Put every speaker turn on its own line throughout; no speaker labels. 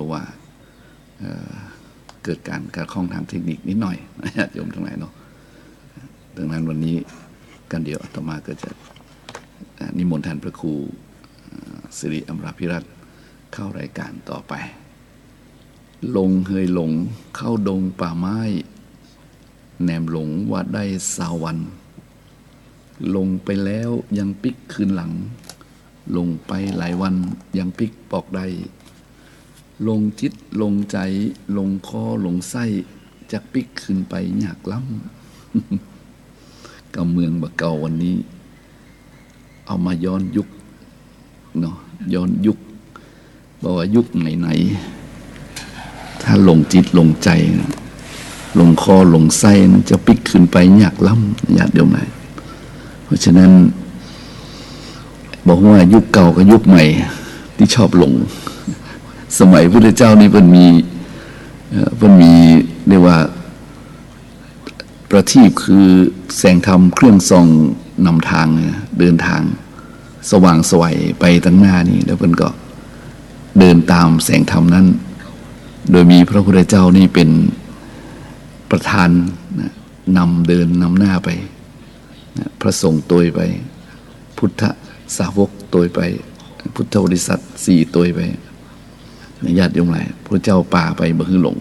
ราะว่าเกิดการขัดข้องทางเทคนิคนิดหน่อยนะญาติโยมทั้งหลายเนาะดังนั้นวันนี้กันเดียวอาตมาก็จะนิมนต์ท่านพระครูสิริอมราภิรัตน์เข้ารายการต่อไปลงเฮยหลงเข้าดงป่าไม้แนมหลงว่าได้สาวันลงไปแล้วยังปิกคืนหลังลงไปหลายวันยังปิกปอกได้ลงจิตลงใจลงคอลงไส้จะปิกขึ้นไปยากล้ำกับเมืองบะเก่าวันนี้เอามาย้อนยุคเนาะย้อนยุคบอกว่ายุคไหนๆถ้าลงจิตลงใจลงคอลงไส้นั้นจะปิกขึ้นไปยากล้ำญาติโยมไหนเพราะฉะนั้นบอกว่ายุคเก่ากับยุคใหม่ที่ชอบหลงสมัยพุทธเจ้านี่เพิ่นมีเรียกว่าประทีปคือแสงธรรมเครื่องส่องนำทางเดินทางสว่างไสวไปตั้งหน้านี่แล้วเพิ่นก็เดินตามแสงธรรมนั้นโดยมีพระพุทธเจ้านี่เป็นประธานนำเดินนำหน้าไปพระสงฆ์ตัวไปพุทธสาวกตัวไปพุทธบริษัท4ตัวไปญาติโยมหลายพระเจ้าป่าไปบ่คือหลง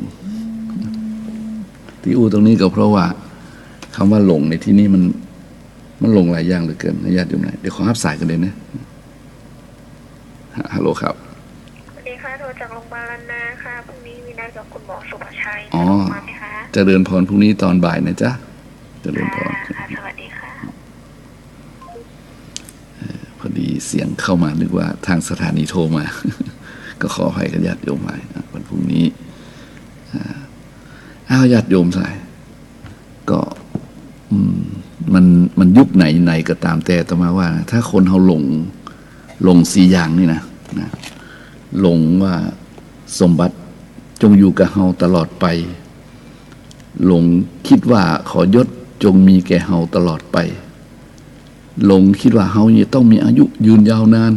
ที่ตรงนี้ก็เพราะว่าคำว่าหลงในที่นี้มันหลงหลายอย่างเหลือเกินญาติโยมหลายเดี๋ยวขอรับสายกันเลยนะฮัลโหลครับ
สวัสดีค่ะโทรจากโรงพยาบาลนาค่ะพรุ่งนี้มีนัดกับคุณหมอสุภชัยมาไหมคะ
จะเดินพรพรุ่งนี้ตอนบ่ายนะจ๊ะจะเดินพร
ค่ะสวัสดีค่ะ
พอดีเสียงเข้ามานึกว่าทางสถานีโทรมาก็ขออภัยกับญาติโยมไปวันพรุ่งนี้ญาติโยมใส่ก็มันยุคไหนก็ตามแต่ต่อมาว่าถ้าคนเขาหลง4อย่างนี่นะหลงว่าสมบัติจงอยู่กับเฮาตลอดไปหลงคิดว่าขอยศจงมีแก่เฮาตลอดไปหลงคิดว่าเฮาเนี่ยต้องมีอายุยืนยาวนาน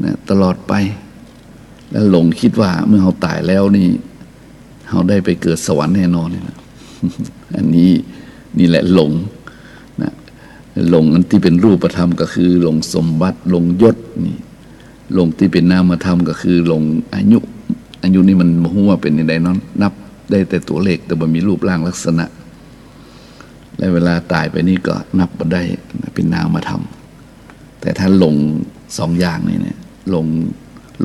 นะตลอดไปแล้วหลงคิดว่าเมื่อเฮาตายแล้วนี่เฮาได้ไปเกิดสวรรค์แน่นอนนะอันนี้นี่แหละหลงนะหลงอันที่เป็นรูปธรรมก็คือหลงสมบัติหลงยศนี่หลงที่เป็นนามธรรมก็คือหลงอายุนี่มันบ่ฮู้ว่าเป็นจังได๋เนาะนับได้แต่ตัวเลขแต่บ่มีรูปร่างลักษณะและเวลาตายไปนี่ก็นับบ่ได้เป็นนามธรรมแต่ถ้าหลง2อย่างนี่เนี่ยห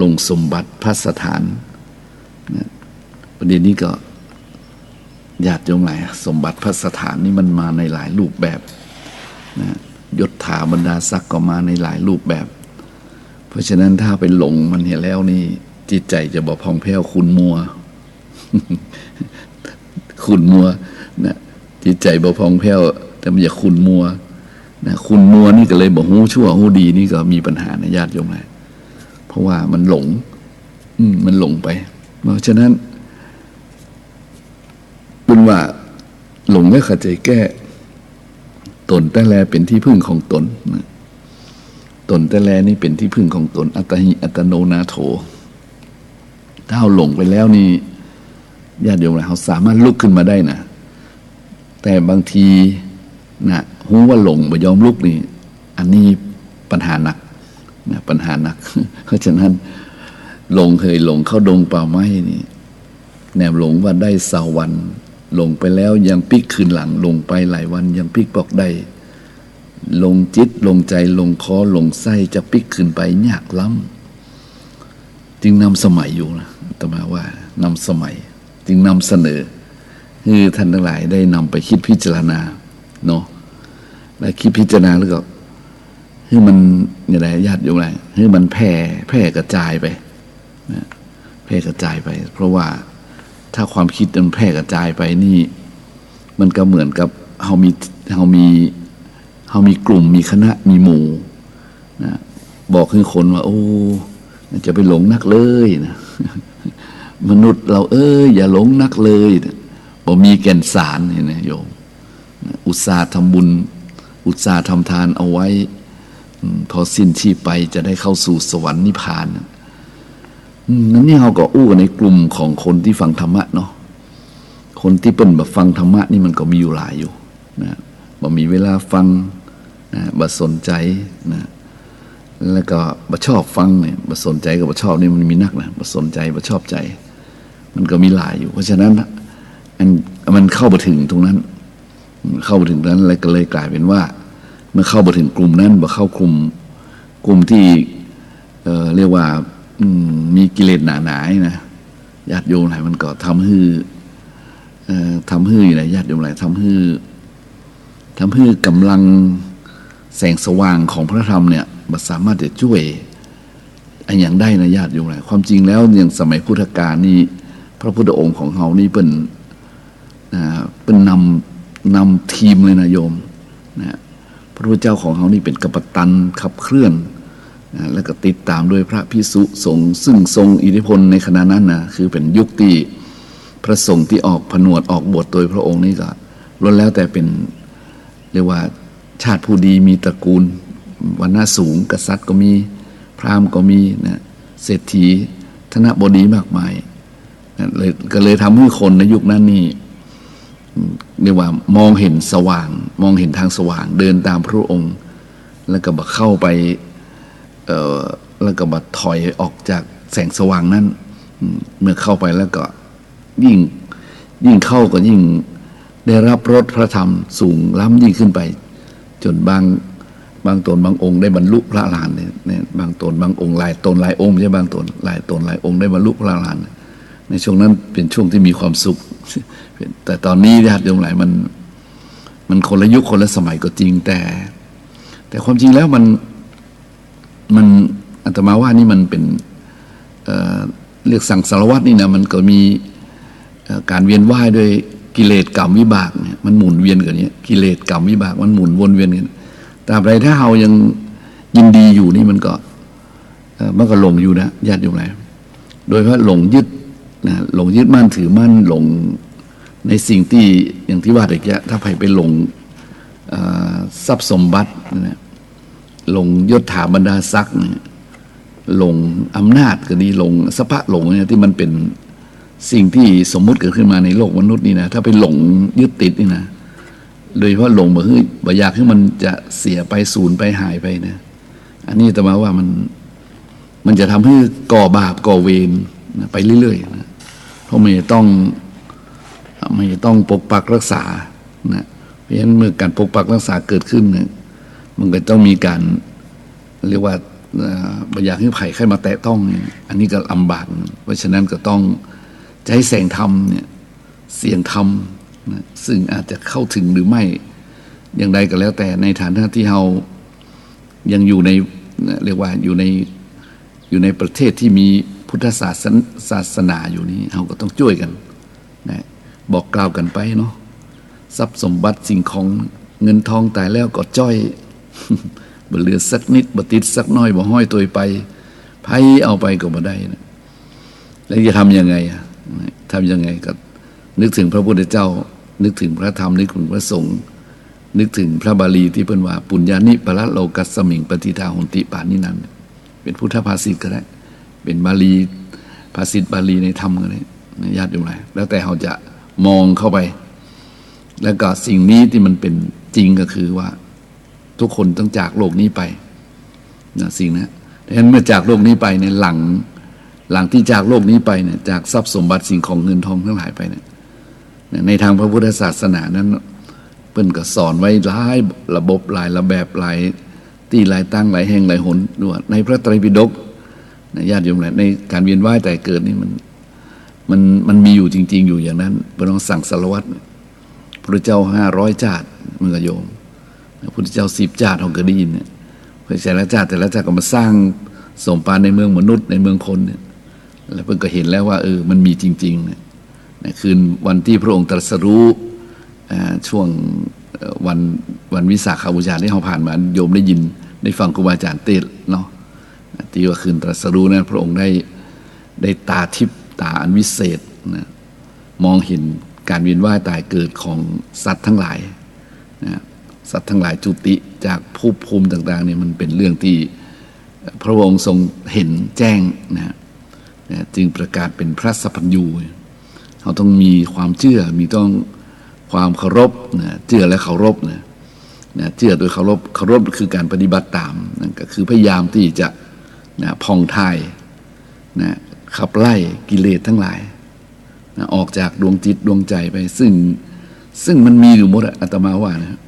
ลงสมบัติพัสถานนะประเด็นนี้ก็ญาติโยมหลายสมบัติพัสถานนี่มันมาในหลายรูปแบบนะยศถาบรรดาศักดิ์ก็มาในหลายรูปแบบเพราะฉะนั้นถ้าไปหลงมันเห็นแล้วนี่จิตใจจะบ่พองแผ้วขุ่นมัว ขุ่นมัวนะจิตใจบ่พองแผ้วแต่มันอย่าขุ่นมัวนะขุ่นมัวนี่ก็เลยบ่ฮู้ชั่วฮู้ดีนี่ก็มีปัญหาในญาติโยมหลายเพราะว่ามันหลงมันหลงไปเพราะฉะนั้นเป็นว่าหลงไม่เข้าใจแก้ตนแต่แลเป็นที่พึ่งของตนตนแต่แลนี่เป็นที่พึ่งของตนอัตหิอัตโนนาโถถ้าเราหลงไปแล้วนี่ญาติโยมเราสามารถลุกขึ้นมาได้นะแต่บางทีนะรู้ว่าหลงไม่ยอมลุกนี่อันนี้ปัญหาหนักนะปัญหาหนักเพราะฉะนั้นหลงเคยหลงเข้าดงป่าไม้นี่แนมหลงว่าได้สาวันลงไปแล้วยังปิกคืนหลังลงไปหลายวันยังปิกบอกได้ลงจิตลงใจลงคอลงไส้จะปิกขึ้นไปยากล้ำจึงนำสมัยอยู่นะต่อมาว่านำสมัยจึงนำเสนอให้ท่านทั้งหลายได้นำไปคิดพิจารณาเนาะและคิดพิจารณาแล้วก็ให้มันอย่างไรญาติโยมอะไรให้มันแพร่กระจายไปนะแพร่กระจายไปเพราะว่าถ้าความคิดมันแพร่กระจายไปนี่มันก็เหมือนกับเฮามีกลุ่มมีคณะมีหมู่นะบอกให้คนว่าโอ้จะไปหลงนักเลยนะมนุษย์เราอย่าหลงนักเลยบ่มีแก่นสารนี่นะโยมอุตสาห์ทำบุญอุตสาห์ทำทานเอาไว้พอสิ้นชีพไปจะได้เข้าสู่สวรรค์นิพพาน นั่นนี่เราก็อู้กันในกลุ่มของคนที่ฟังธรรมะเนาะคนที่เปิ้นแบบฟังธรรมะนี่มันก็มีอยู่หลายอยู่นะบ่มีเวลาฟังนะบ่สนใจนะแล้วก็บ่ชอบฟังเนี่ยบ่สนใจกับบ่ชอบนี่มันมีนักนะบ่สนใจบ่ชอบใจมันก็มีหลายอยู่เพราะฉะนั้นมันเข้าไปถึงตรงนั้นเข้าไปถึงนั้นแล้วก็เลยกลายเป็นว่าเมื่อเข้าไปถึงกลุ่มนั้นบ่เข้ากลุ่มที่เรียกว่ามีกิเลสหนาๆนะญาติโยมหลายมันก็ทำให้อยู่ไหนญาติโยมหลายทำให้กำลังแสงสว่างของพระธรรมเนี่ยมันสามารถจะช่วยอันอย่างได้นะญาติโยมหลายความจริงแล้วอย่างสมัยพุทธกาลนี่พระพุทธองค์ของเขานี่เป็นนำทีมเลยนะโยมนะพระพุทธเจ้าของเขานี่เป็นกัปตันขับเคลื่อนแล้วก็ติดตามด้วยพระภิกษุสงฆ์ซึ่งทรงอิทธิพลในขณะนั้นนะคือเป็นยุคที่พระสงฆ์ที่ออกผนวดออกบวชโดยพระองค์นี่ก็ล้วนแล้วแต่เป็นเรียกว่าชาติผู้ดีมีตระกูลวรรณะสูงกษัตริย์ก็มีพราหมณ์ก็มีนะเศรษฐีธนบดีมากมายนะก็เลยทำให้คนในยุคนั้นนี่เรียกว่ามองเห็นสว่างมองเห็นทางสว่างเดินตามพระองค์แล้วก็บัเข้าไปแล้วก็บัถอยออกจากแสงสว่างนั้นเมื่อเข้าไปแล้วก็ยิ่งเข้าก็ยิ่งได้รับรสพระธรรมสูงล้ำยิ่งขึ้นไปจนบางตนบางองค์ได้บรรลุพระอรหันต์เนี่ยบางตนบางองค์หลายตนหลายองค์ไม่ใช่บางตนหลายตนหลายองค์ได้บรรลุพระอรหันต์ในช่วงนั้นเป็นช่วงที่มีความสุขแต่ตอนนี้ญาติโยมหลายมันคนละยุคคนละสมัยก็จริงแต่ความจริงแล้วมันอาตมาว่านี่มันเป็นเรียกสังสารวัฏนี่นะมันก็มีการเวียนว่ายด้วยกิเลสกรรมวิบากเนี่ยมันหมุนเวียนกันเนี่ยกิเลสกรรมวิบากมันหมุนวนเวียนกันตราบใดถ้าเรายังยินดีอยู่นี่มันก็หลงอยู่นะญาติโยมหลายโดยเพราะหลงยึดนะหลงยึดมั่นถือมั่นหลงในสิ่งที่อย่างที่ว่าเด็กเนี่ยถ้าใครไปหลงทรัพย์สมบัตินะหลงยศถาบรรดาศักดิ์หลงอำนาจก็ดีหลงสภะหลงเนี่ยที่มันเป็นสิ่งที่สมมุติเกิดขึ้นมาในโลกมนุษย์นี่นะถ้าไปหลงยึดติดนี่นะโดยเฉพาะหลงบ่อยากให้มันจะเสียไปสูญไปหายไปนะอันนี้แต่มาว่ามันจะทำให้ก่อบาปก่อเวรนะไปเรื่อยๆนะเพราะมันจะต้องปกปักรักษานะเพราะฉะนั้นเมื่อการปกปักรักษาเกิดขึ้นเนี่ยมันก็ต้องมีการเรียกว่าบ่อยากให้ไผ่ใครมาแตะต้องอันนี้ก็ลำบากเพราะฉะนั้นก็ต้องใช้แสงธรรมเนี่ยเสียงธรรมนะซึ่งอาจจะเข้าถึงหรือไม่อย่างใดก็แล้วแต่ในฐานะที่เรายังอยู่ในเรียกว่าอยู่ในประเทศที่มีพุทธศาสนาอยู่นี้เราก็ต้องช่วยกันนะบอกกล่าวกันไปเนาะทรัพย์สมบัติสิ่งของเงินทองตายแล้วก็จ้อย บ่เหลือสักนิดบ่ติดสักน้อยบ่ห้อยตัวไปไผเอาไปก็บ่ได้นะแล้วจะทำยังไงทำยังไงก็นึกถึงพระพุทธเจ้านึกถึงพระธรรมนึกถึงพระสงฆ์นึกถึงพระบาลีที่เพิ่นว่าปุญญานิปรัตโลกัสสมิงปฏิทาหนติปานินันเป็นพุทธภาษิตก็ได้เป็นบาลีภาษิตบาลีในธรรมก็ได้ญาติโยมหลายแล้วแต่เราจะมองเข้าไปแล้วก็สิ่งนี้ที่มันเป็นจริงก็คือว่าทุกคนต้องจากโลกนี้ไปนะสิ่งนั้นดังนั้นเมื่อจากโลกนี้ไปในหลังที่จากโลกนี้ไปเนี่ยจากทรัพย์สมบัติสิ่งของเงินทองทั้งหลายไปเนี่ยในทางพระพุทธศาสนานั้นเพิ่นก็สอนไว้หลายระบบหลายระแบบหลายที่หลายตั้งหลายแห่งหลายหนด้วยในพระไตรปิฎกญาติโยมหลายในการเวียนว่ายแต่เกิดนี่มันมีอยู่จริงๆอยู่อย่างนั้นพระองค์สั่งสารวัตรพระเจ้า500ชาติมึงก็โยมพระพุทธเจ้า10ชาติเราก็ได้ยินเนี่ยพระแต่ละชาติก็มาสร้างสมภารในเมืองมนุษย์ในเมืองคนเนี่ยแล้วเพิ่งก็เห็นแล้วว่ามันมีจริงๆเนี่ยในคืนวันที่พระองค์ตรัสรู้ช่วงวันวิสาขบูชาที่เราผ่านมาโยมได้ยินได้ฟังครูบาอาจารย์เทศเนาะที่ว่าคืนตรัสรู้นั้นพระองค์ได้ตาทิพย์ตาอันวิเศษนะมองเห็นการเวียนว่ายตายเกิดของสัตว์ทั้งหลายนะสัตว์ทั้งหลายจุติจากภพภูมิต่างๆเนี่ยมันเป็นเรื่องที่พระองค์ทรงเห็นแจ้งนะ นะจึงประกาศเป็นพระสัพพัญญูเขาต้องมีความเชื่อมีต้องความเคารพนะเชื่อและเคารพนะเชื่อโดยเคารพคือการปฏิบัติตามนั่นก็คือพยายามที่จะนะผ่องทายนะขับไล่กิเลสทั้งหลายนะออกจากดวงจิตดวงใจไปซึ่งมันมีอยู่หมดอาตมาว่านะ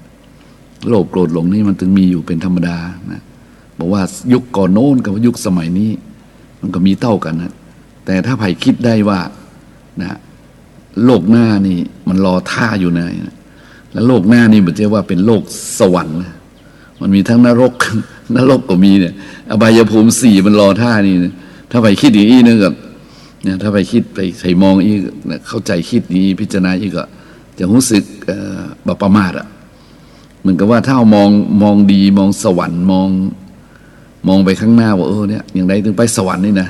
โลภโกรธหลงนี่มันถึงมีอยู่เป็นธรรมดานะบอกว่ายุคก่อนโน้นกับยุคสมัยนี้มันก็มีเท่ากันนะแต่ถ้าใครคิดได้ว่านะโลกหน้านี่มันรอท่าอยู่นะแล้วโลกหน้านี่มันจะว่าเป็นโลกสวรรค์นะมันมีทั้งนรก นรกก็มีเนี่ยอบายภูมิ4มันรอท่านี่นะถ้าไปคิดอย่างนี้นึกกับเนี่ยถ้าไปคิดไปใส่มองอีกเข้าใจคิดนี้พิจารณาอีกก็จะรู้สึกบประมาทอ่ะเหมือนกับว่าถ้าเรามองดีมองสวรรค์มองไปข้างหน้าว่าเนี่ยอย่างไรถึงไปสวรรค์นี่นะ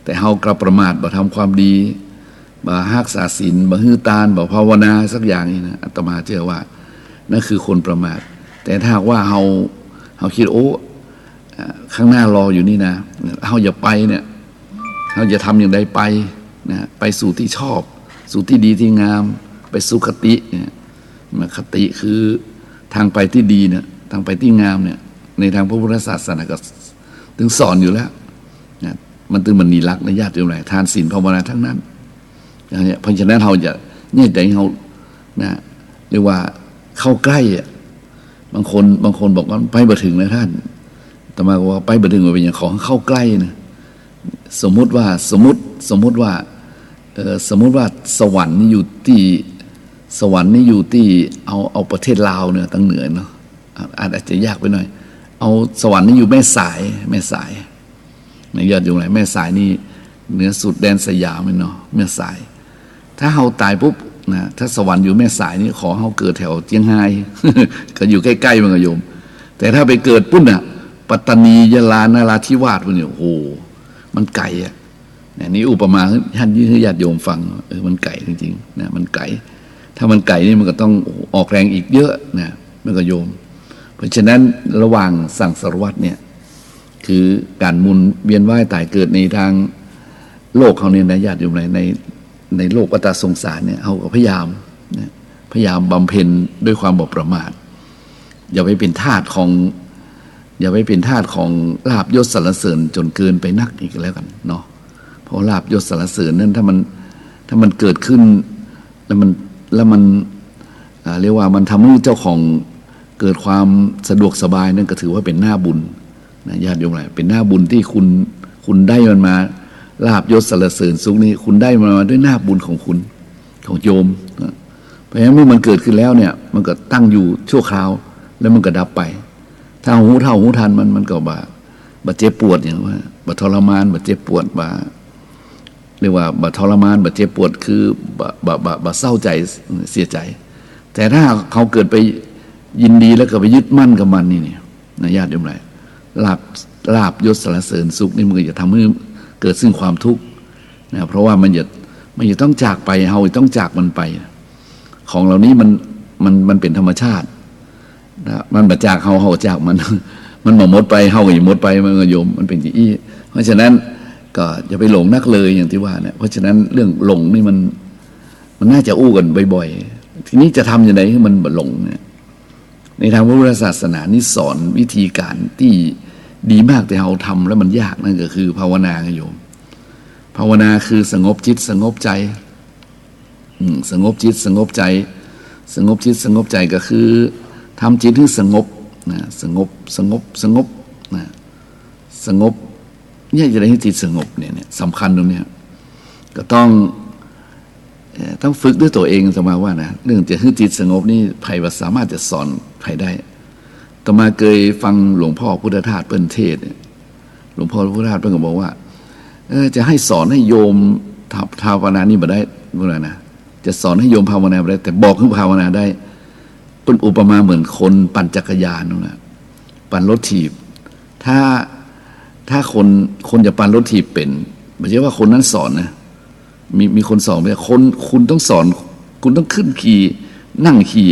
แต่เรากลับประมาทบ่ทำความดีบ่รักษาศีลบ่ฮื้อตานบ่ภาวนาสักอย่างนี่นะอาตมาเชื่อว่านั่นคือคนประมาทแต่ถ้าว่าเราคิดข้างหน้ารออยู่นี่นะเราอย่าไปเนี่ยเราจะทำอย่างใดไปนะไปสู่ที่ชอบสู่ที่ดีที่งามไปสู่คติเนี่ยคติคือทางไปที่ดีเนี่ยทางไปที่งามเนี่ยในทางพระพุทธศาสนาก็ถึงสอนอยู่แล้วนะมันถึงมันนีรักในญาติโยมหลายทานศีลภาวนาทั้งนั้นเพราะฉะนั้นเราจะเนี่ยใจเรานะเรียกว่าเข้าใกล้บางคนบอกว่าไปบ่ถึงนะท่านแต่มาว่าไปบ่ถึงว่าเป็นอย่างของเข้าใกล้นะสมมุติว่าสมมุติว่าสวรรค์นี่อยู่ที่เอาประเทศลาวเนี่ยตั้งเหนือเนาะอาจจะยากไปหน่อยเอาสวรรค์นี่อยู่แม่สายในยอดอยู่ไหนแม่สายนี่เหนือสุดแดนสยามเนาะแม่สายถ้าเฮาตายปุ๊บนะถ้าสวรรค์อยู่แม่สายนี่ขอเฮาเกิดแถวเจียงไฮ้ ก็อยู่ใกล้ๆมันก็โยมแต่ถ้าไปเกิดปุ๊บน่ะปัตตานียะลานราธิวาสพวกนี้โอ้โหมันไกลอ่ะนี่อุปมาท่านยืนญาติโยมฟังมันไกลจริงๆนะมันไกลถ้ามันไกลนี่มันก็ต้องออกแรงอีกเยอะนะมันก็โยมเพราะฉะนั้นระหว่างสั่งสารวัตรเนี่ยคือการหมุนเวียนว่ายตายเกิดในทางโลกเขาเนี่ยนะญาติโยมในโลกวัฏสงสารเนี่ยเขาก็พยายามบำเพ็ญด้วยความบ่ประมาทอย่าไปเป็นทาสของลาภยศสรรเสริญจนเกินไปนักอีกแล้วกันเนาะเพราะลาภยศสรรเสริญนั้นถ้ามันเกิดขึ้นแล้วมันเรียกว่ามันทำให้เจ้าของเกิดความสะดวกสบายนั่นก็ถือว่าเป็นหน้าบุญนะญาติโยมหลายเป็นหน้าบุญที่คุณได้มันมาลาภยศสรรเสริญสุขนี้คุณได้มาด้วยหน้าบุญของคุณของโยมนะเพราะฉะนั้นเมื่อมันเกิดขึ้นแล้วเนี่ยมันก็ตั้งอยู่ชั่วคราวแล้วมันก็ดับไปถ้าหูเท่าหูทันมันก็บาดเจ็บปวดอย่างว่าบาดทรมานบาดเจ็บปวดเรียกว่าบาดทรมานบาดเจ็บปวดคือบาเศร้าใจเสียใจแต่ถ้าเขาเกิดไปยินดีแล้วก็ไปยึดมั่นกับมันนี่นะญาติโยมหลายลาภยศสรรเสริญสุขนี่มันก็จะทำให้เกิดซึ่งความทุกข์นะเพราะว่ามันจะต้องจากไปเฮาต้องจากมันไปของเหล่านี้มันเป็นธรรมชาตินะมันมาจากเฮาจากมันหมดไปเฮาก็อย่าหมดไปมันก็โยมมันเป็นอย่างนี้เพราะฉะนั้นก็อย่าไปหลงนักเลยอย่างที่ว่าเนี่ยเพราะฉะนั้นเรื่องหลงนี่มันน่าจะอู้กันบ่อยๆทีนี้จะทำยังไงให้มันบ่หลงเนี่ยในทางพระพุทธศาสนานี่สอนวิธีการที่ดีมากแต่เราทำแล้วมันยากนั่นก็คือภาวนาโยมภาวนาคือสงบจิตสงบใจสงบจิตสงบใจสงบจิตสงบใจก็คือทำจิตให้สงบนะสงบนะสงบเนี่ยจะได้ให้จิตสงบเนี่ยสำคัญตรงนี้ก็ต้องฝึกด้วยตัวเองสมาว่านะเรื่องจะให้จิตสงบนี่ใครว่าสามารถจะสอนใครได้ต่อมาเคยฟังหลวงพ่อพุทธทาสเปิ้นเทศเนี่ยหลวงพ่อพุทธทาสเปิ้นก็บอกว่าจะให้สอนให้โยมภาวนานี่บ่ได้บ่ได้นะจะสอนให้โยมภาวนาบ่ได้แต่บอกให้ภาวนาได้เป็นอุปมาเหมือนคนปั่นจักรยานนั่นแหละปั่นรถถีบถ้าคนจะปั่นรถถีบเป็นไม่ใช่ว่าคนนั้นสอนนะมีคนสอนไปคุณต้องสอนคุณต้องขึ้นขี่นั่งขี่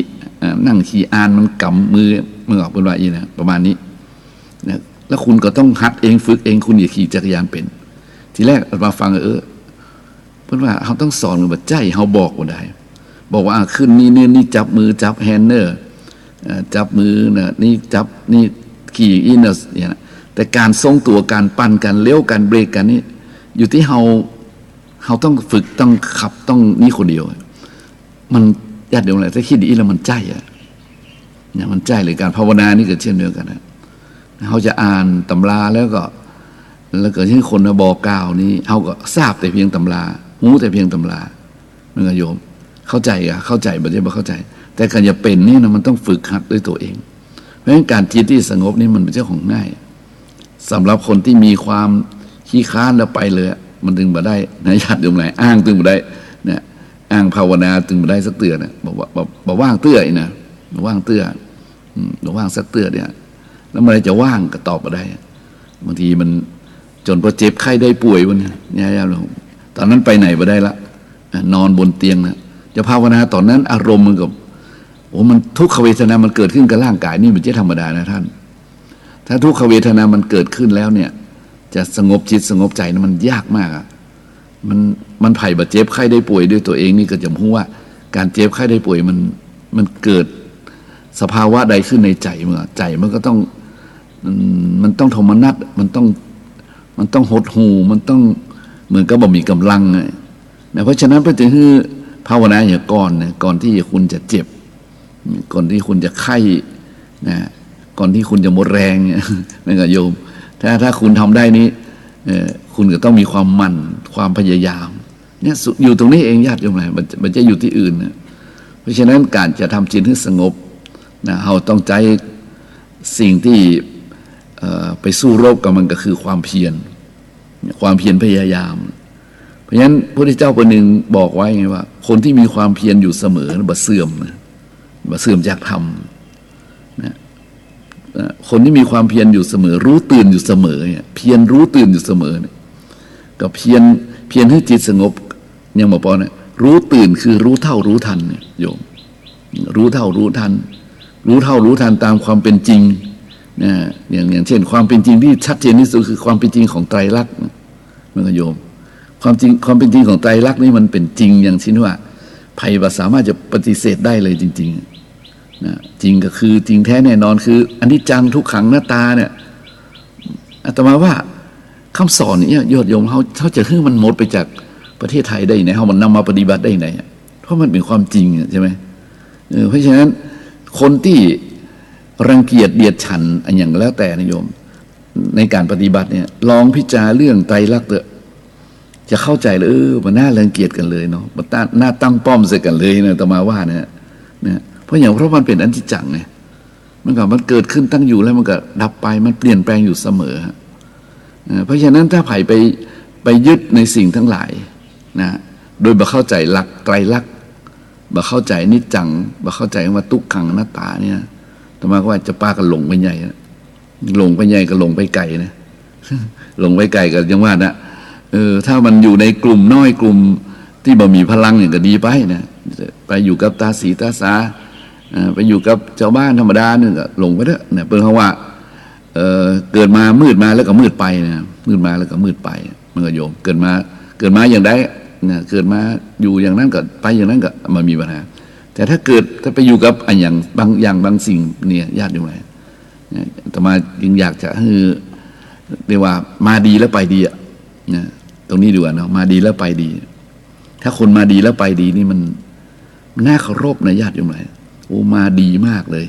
อ่านมันกำมือออกเป็นว่าอีนะประมาณนี้นะแล้วคุณก็ต้องหัดเองฝึกเองคุณอย่าขี่จักรยานเป็นที ทีแรกมาฟังเพิ่นว่าเขาต้องสอนกันว่าใจเขาบอกบ่ได้บอกว่าขึ้นนี่จับมือจับแฮนเนอร์จับมือนะนี่จับนี่ขี่อินเนอร์เนี่ยนะแต่การทรงตัวการปั่นการเลี้ยวการเบรกกันนี่อยู่ที่เขาต้องฝึกต้องขับต้องนี่คนเดียวมันญาติโยมอะไรถ้าคิดดีแล้วมันใจเนี่ยมันใจเลยการภาวนานี่ก็เช่นเดียวกันนะเขาจะอ่านตำราแล้วก็เช่นคนบอกกล่าวนี้เขาก็ทราบแต่เพียงตำราหูแต่เพียงตำรามันก็โยมเข้าใจบ่ใช่บ่เข้าใจแต่การจะเป็นนี่นะมันต้องฝึกหัดด้วยตัวเองเพราะฉะนั้นการจิตที่สงบนี่มันเป็นเจ้าของง่ายสำหรับคนที่มีความขี้ค้านแล้วไปเลยมันถึงบ่ได้นะญาติโยมหลายอ้างถึงบ่ได้เนี่ยอ้างภาวนาถึงบ่ได้สักเตือนนะบอกว่างเตื้ออีกนะว่างเตื้อว่างสักเตื้อเนี่ยแล้วเมื่อไรจะว่างก็ตอบบ่ได้บางทีมันจนพอเจ็บไข้ได้ป่วยวันนี้ญาติโยมตอนนั้นไปไหนบ่ได้ละนอนบนเตียงนะจะภาวนาตอนนั้นอารมณ์มันกับมันทุกขเวทนามันเกิดขึ้นกับร่างกายนี่มันจะธรรมดานะท่านถ้าทุกขเวทนามันเกิดขึ้นแล้วเนี่ยจะสงบจิตสงบใจนะมันยากมากมันไผ่บาดเจ็บไข้ได้ป่วยด้วยตัวเองนี่ก็จะพูดว่าการเจ็บไข้ได้ป่วยมันเกิดสภาวะใดขึ้นในใจเมื่อใจมันก็ต้องมันต้องโทมนัสมันต้องหดหู่มันต้องเหมือนกับบ่มีกำลังนะเพราะฉะนั้นพระเจ้าคือภาวนาอย่างก่อนที่คุณจะเจ็บก่อนที่คุณจะไข้นะก่อนที่คุณจะหมดแรงเนี่ยนั่นก็โยมถ้าคุณทำได้นี้คุณก็ต้องมีความมั่นความพยายามเนี่ยอยู่ตรงนี้เองญาติโยมไหนมันจะอยู่ที่อื่นนะเพราะฉะนั้นการจะทำจิตให้สงบนะเราต้องใจสิ่งที่ไปสู้รบกับมันก็คือความเพียรพยายามเพราะฉะนั้นพระพุทธเจ้าคนหนึ่งบอกไว้ไงว่าคนที่มีความเพียรอยู่เสมอบ่เสื่อมจากธรรมนะคนที่มีความเพียรอยู่เสมอรู้ตื่นอยู่เสมอเนี่ยเพียรรู้ตื่นอยู่เสมอเนี่ยก็เพียรให้จิตสงบยังบอกปอเนี่ยรู้ตื่นคือรู้เท่ารู้ทันเนี่ยโยมรู้เท่ารู้ทันตามความเป็นจริงนะอย่างเช่นความเป็นจริงที่ชัดเจนที่สุดคือความเป็นจริงของไตรลักษณ์มันก็โยมความเป็นจริงของไตรลักษณ์นี่มันเป็นจริงอย่างเช่นว่าภัยว่าสามารถจะปฏิเสธได้เลยจริงๆนะจริงก็คือจริงแท้แน่นอนคืออนิจจังทุกขังหน้าตาเนี่ยอาตมาว่าคำสอนนี้ยอดโยมเขาจะให้มันหมดไปจากประเทศไทยได้ไหนเขามันนำมาปฏิบัติได้ไหนเพราะมันเป็นความจริงใช่ไหมเพราะฉะนั้นคนที่รังเกียจเดียดฉันอย่างแล้วแต่นะโยมในการปฏิบัติเนี่ยลองพิจารณาเรื่องไตรลักษณ์เถอะจะเข้าใจเลยมันน่ารังเกียจกันเลยเนาะมันน่าตั้งป้อมใส่กันเลยนะอาตมาว่าเนี่ยเพราะมันเป็นอนิจจังไงมันเกิดขึ้นตั้งอยู่แล้วมันก็ดับไปมันเปลี่ยนแปลงอยู่เสมอเพราะฉะนั้นถ้าไผ่ไปยึดในสิ่งทั้งหลายนะโดยบ่เข้าใจหลักไตรลักษณ์บ่เข้าใจนิจจังบ่เข้าใจว่าทุกขังอนัตตาเนี่ยอาตมาว่าจะป้ากันหลงไปใหญ่หลงไปใหญ่ก็หลงไปไกลนะหลงไปไกลก็ยังว่านะถ้ามันอยู่ในกลุ่มน้อยกลุ่มที่บ่มีพลังอย่างก็ดีไปนะไปอยู่กับตาสีตาสาไปอยู่กับชาวบ้านธรรมดาเนี่ยก็หลงไปเถอะเนี่ยเพิ่นเขาว่าเกิดมามืดมาแล้วก็มืดไปนะมืดมาแล้วก็มืดไปมันก็โยมเกิดมาอย่างใดเนี่ยเกิดมาอยู่อย่างนั้นก็ไปอย่างนั้นก็มามีปัญหาแต่ถ้าไปอยู่กับอย่างบางสิ่งเนี่ยญาติโยมไหมแต่มายังอยากจะให้เรียกว่ามาดีแล้วไปดีอ่ะนะตรงนี้ดีกว่าเนาะมาดีแล้วไปดีถ้าคนมาดีแล้วไปดีนี่มันน่าเคารพนะญาติโยมไหมโอ้มาดีมากเลย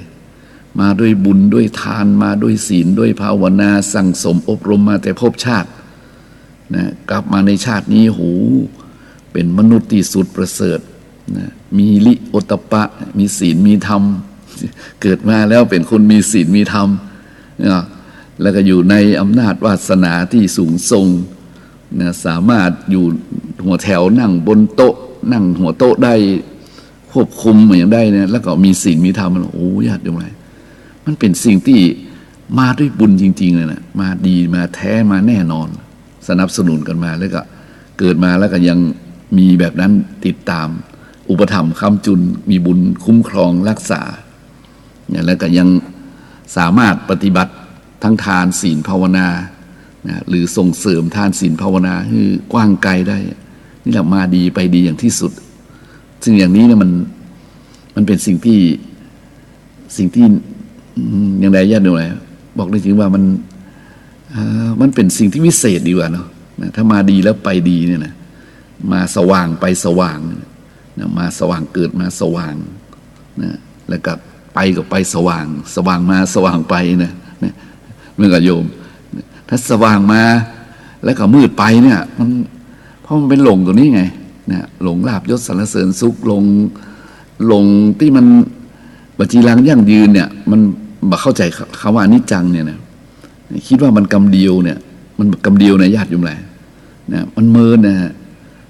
มาด้วยบุญด้วยทานมาด้วยศีลด้วยภาวนาสั่งสมอบรมมาแต่ภพชาตินะกลับมาในชาตินี้โหเป็นมนุษย์ที่สุดประเสริฐนะมีลิโอตปะมีศีลมีธรรมเกิดมาแล้วเป็นคนมีศีลมีธรรมนะแล้วก็อยู่ในอำนาจวาสนาที่สูงส่งนะสามารถอยู่หัวแถวนั่งบนโต๊ะนั่งหัวโต๊ะได้ควบคุมเหมือนได้เนี่ยแล้วก็มีศีลมีธรรมโอ้ญาติโยมไหมมันเป็นสิ่งที่มาด้วยบุญจริงๆเลยนะมาดีมาแท้มาแน่นอนสนับสนุนกันมาแล้วก็เกิดมาแล้วก็ยังมีแบบนั้นติดตามอุปถัมภ์ค้ำจุนมีบุญคุ้มครองรักษาเนี่ยแล้วก็ยังสามารถปฏิบัติทั้งทานศีลภาวนา นะหรือส่งเสริมทานศีลภาวนาคือกว้างไกลได้นี่แหละมาดีไปดีอย่างที่สุดซึ่งอย่างนี้เนี่ยมันเป็นสิ่งที่อย่างไรญาติโยมอะไรบอกได้จริงว่ามันเป็นสิ่งที่วิเศษดีกว่าเนาะถ้ามาดีแล้วไปดีเนี่ยนะมาสว่างไปสว่างนะมาสว่างเกิดมาสว่างนะแล้วก็ไปก็ไปสว่างสว่างมาสว่างไปนะเมื่อกับโยมถ้าสว่างมาแล้วก็มืดไปเนี่ยเพราะมันเป็นหลงตัวนี้ไงนะหลงลาภยศสรรเสริญสุขหลงที่มันบัจีรังยั่งยืนเนี่ยมันบ่เข้าใจคำว่าอนิจจังเนี่ยนะคิดว่ามันกำเดียวเนี่ยมันกำเดียวในญาติโยมแหละนะมันเมินนะฮะ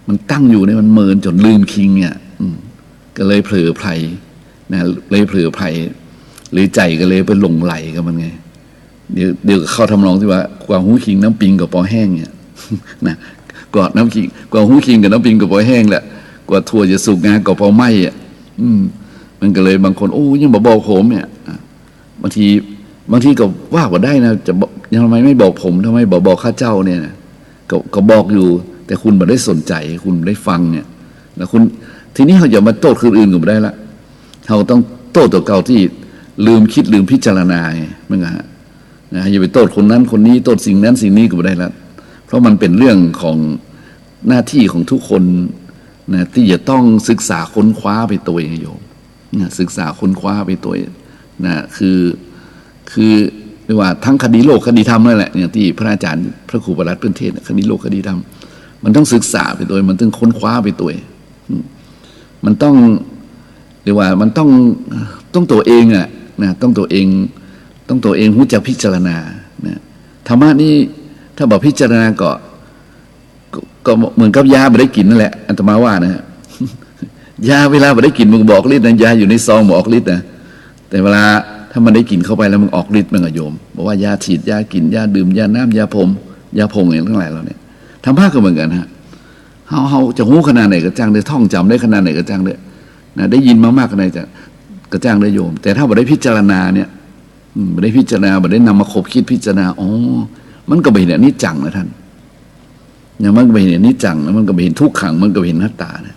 มันตั้งอยู่เนี่ยมันเมินจนลืมคิงเนี่ยก็เลยเผลอไพรนะเลยเผลอไพรหรือใจก็เลยไปหลงไหลกับมันไงเดี๋ยวเข้าทำนองที่ว่ากว่าหูคิงน้ำปิงกับปอแห้งเนี่ยนะกว่าน้ำคิงกว่าหูคิงกับน้ำปิงกับปอแห้งแหละกว่าถั่วจะสุกงากับปอไหมอ่ะมันก็เลยบางคนโอ้ยังบอกผมเนี่ยบางทีก็ว่าได้นะจะยังทำไมไม่บอกผมทำไมบอกข้าเจ้าเนี่ยนะก็บอกอยู่แต่คุณไม่ได้สนใจคุณได้ฟังเนี่ยแล้วคุณทีนี้เขาอย่ามาโทษคนอื่นก็ไม่ได้ละเขาต้องโทษตัวเก่าที่ลืมคิดลืมพิจารณาไงมั้งฮะนะอย่าไปโทษคนนั้นคนนี้โทษสิ่งนั้นสิ่งนี้ก็ไม่ได้ละเพราะมันเป็นเรื่องของหน้าที่ของทุกคนนะที่จะต้องศึกษาค้นคว้าไปตัวเองโยมนะศึกษาค้นคว้าไปตัวนะคือเรียกว่าทั้งคดีโลกคดีธรรมนั่นแหละอย่างที่พระอาจารย์พระครูประหลัดเพื่อนเทศคดีโลกคดีธรรมมันต้องศึกษาไปตัวมันต้องค้นคว้าไปตัวมันต้องเรียกว่ามันต้องตัวเองอ่ะนะต้องตัวเองรู้จักพิจารณานะธรรมะนี่ถ้าบอกพิจารณาก็เหมือนกับยาไม่ได้กินนั่นแหละอาตมาว่านะฮะยาเวลาไม่ได้กินมึงบอกฤทธิ์นะยาอยู่ในซองบอกฤทธิ์นะแต่เวลาถ้ามันได้กินเข้าไปแล้วมึงออกฤทธิ์มันก็โยมบอกว่ายาฉีดยากินยาดื่มยาน้ำยาพรมยาพงอย่างทั้งหลายเราเนี่ยธรรมะก็เหมือนกันฮะเฮาจะหู้ขนาดไหนก็จ้างได้ท่องจำได้ขนาดไหนก็จ้างได้นะได้ยินมากๆขนาดไหนก็จ้างได้โยมแต่ถ้าบ่ได้พิจารณาเนี่ยบ่ได้พิจารณาบ่ได้นำมาคบคิดพิจารณาอ๋อมันก็ไม่เห็นอนิจจังนะท่านอย่างมันก็ไม่เห็นอนิจจังแล้วมันก็ไม่เห็นทุกขังมันก็ไม่เห็นอนัตตานะ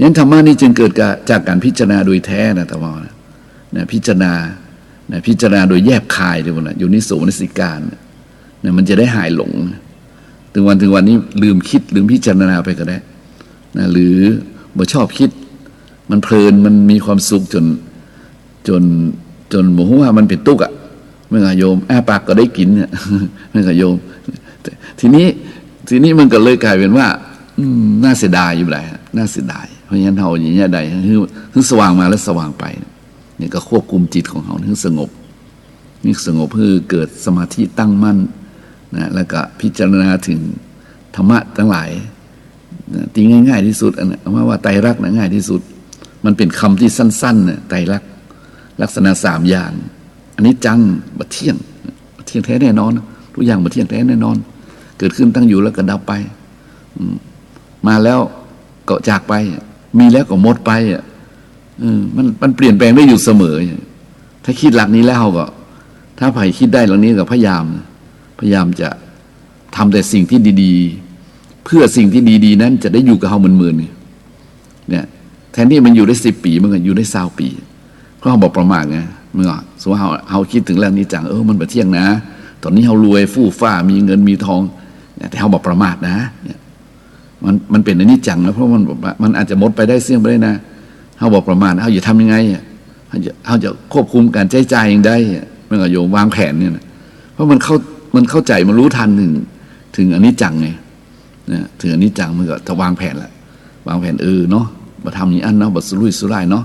งั้นธรรมะนี่จึงเกิดจากการพิจารณาโดยแท้นะธรรมะนะพิจารณาโดยแยบคายเลยนะอยู่นิโสมนสิการเนี่ยมันจะได้หายหลงถึงวันนี้ลืมคิดลืมพิจารณาไปก็ได้นะหรือบ่ชอบคิดมันเพลินมันมีความสุขจนบอกว่ามันเป็นตุกอ่ะเมื่อโยมอ้าปากก็ได้กินเนี่ยเมื่อโยมทีนี้มันก็เลยกลายเป็นว่าน่าเสียดายอยู่ไรน่าเสียดายเพราะฉะนั้นเราอย่างนี้ใดคือสว่างมาแล้วสว่างไปเนี่ยก็ควบคุมจิตของเราให้สงบนี่สงบเพื่อเกิดสมาธิตั้งมั่นนะแล้วก็พิจารณาถึงธรรมะทั้งหลายตีง่ายๆที่สุดอันนั้นว่าไตรลักษณ์ง่ายที่สุดมันเป็นคำที่สั้นๆเนี่ยไตรลักษณ์ลักษณะ3อย่างอันนี้จังบัเที่ยงแท้แน่นอนทุกอย่างบัเที่ยงแท้แน่นอนเกิดขึ้นตั้งอยู่แล้วก็ดับไปมาแล้วก็จากไปมีแล้วก็หมดไปมันเปลี่ยนแปลงได้อยู่เสมอถ้าคิดหลักนี้แล้วก็ถ้าใครคิดได้หลักนี้ก็พยายามจะทำแต่สิ่งที่ดีๆเพื่อสิ่งที่ดีๆนั้นจะได้อยู่กับเราเหมือนเนี่ยแทนที่มันอยู่ได้10 ปีมันก็อยู่ได้20 ปีเพราะเราบอกประมาทไงเมื่อสมมติเราคิดถึงเรื่องนี้จังมันบ่เที่ยงนะตอนนี้เรารวยฟู่ฟ้ามีเงินมีทองแต่เราบอกประมาทนะมันเป็นอนิจจังนะเพราะมันอาจจะหมดไปได้เสี่ยงไปได้นะเราบอกประมาทเราอย่าทำยังไงเราจะควบคุมการใช้จ่ายอย่างได้เมื่อโยมวางแผนเนี่ยนะเพราะมันเข้าใจมันรู้ทันถึงอนิจจังไงนะถึงอนิจจังมันก็จะวางแผนละวางแผนเนาะมาทำอย่างนั้นเนาะบัดสุรุ่ยสุร่ายเนาะ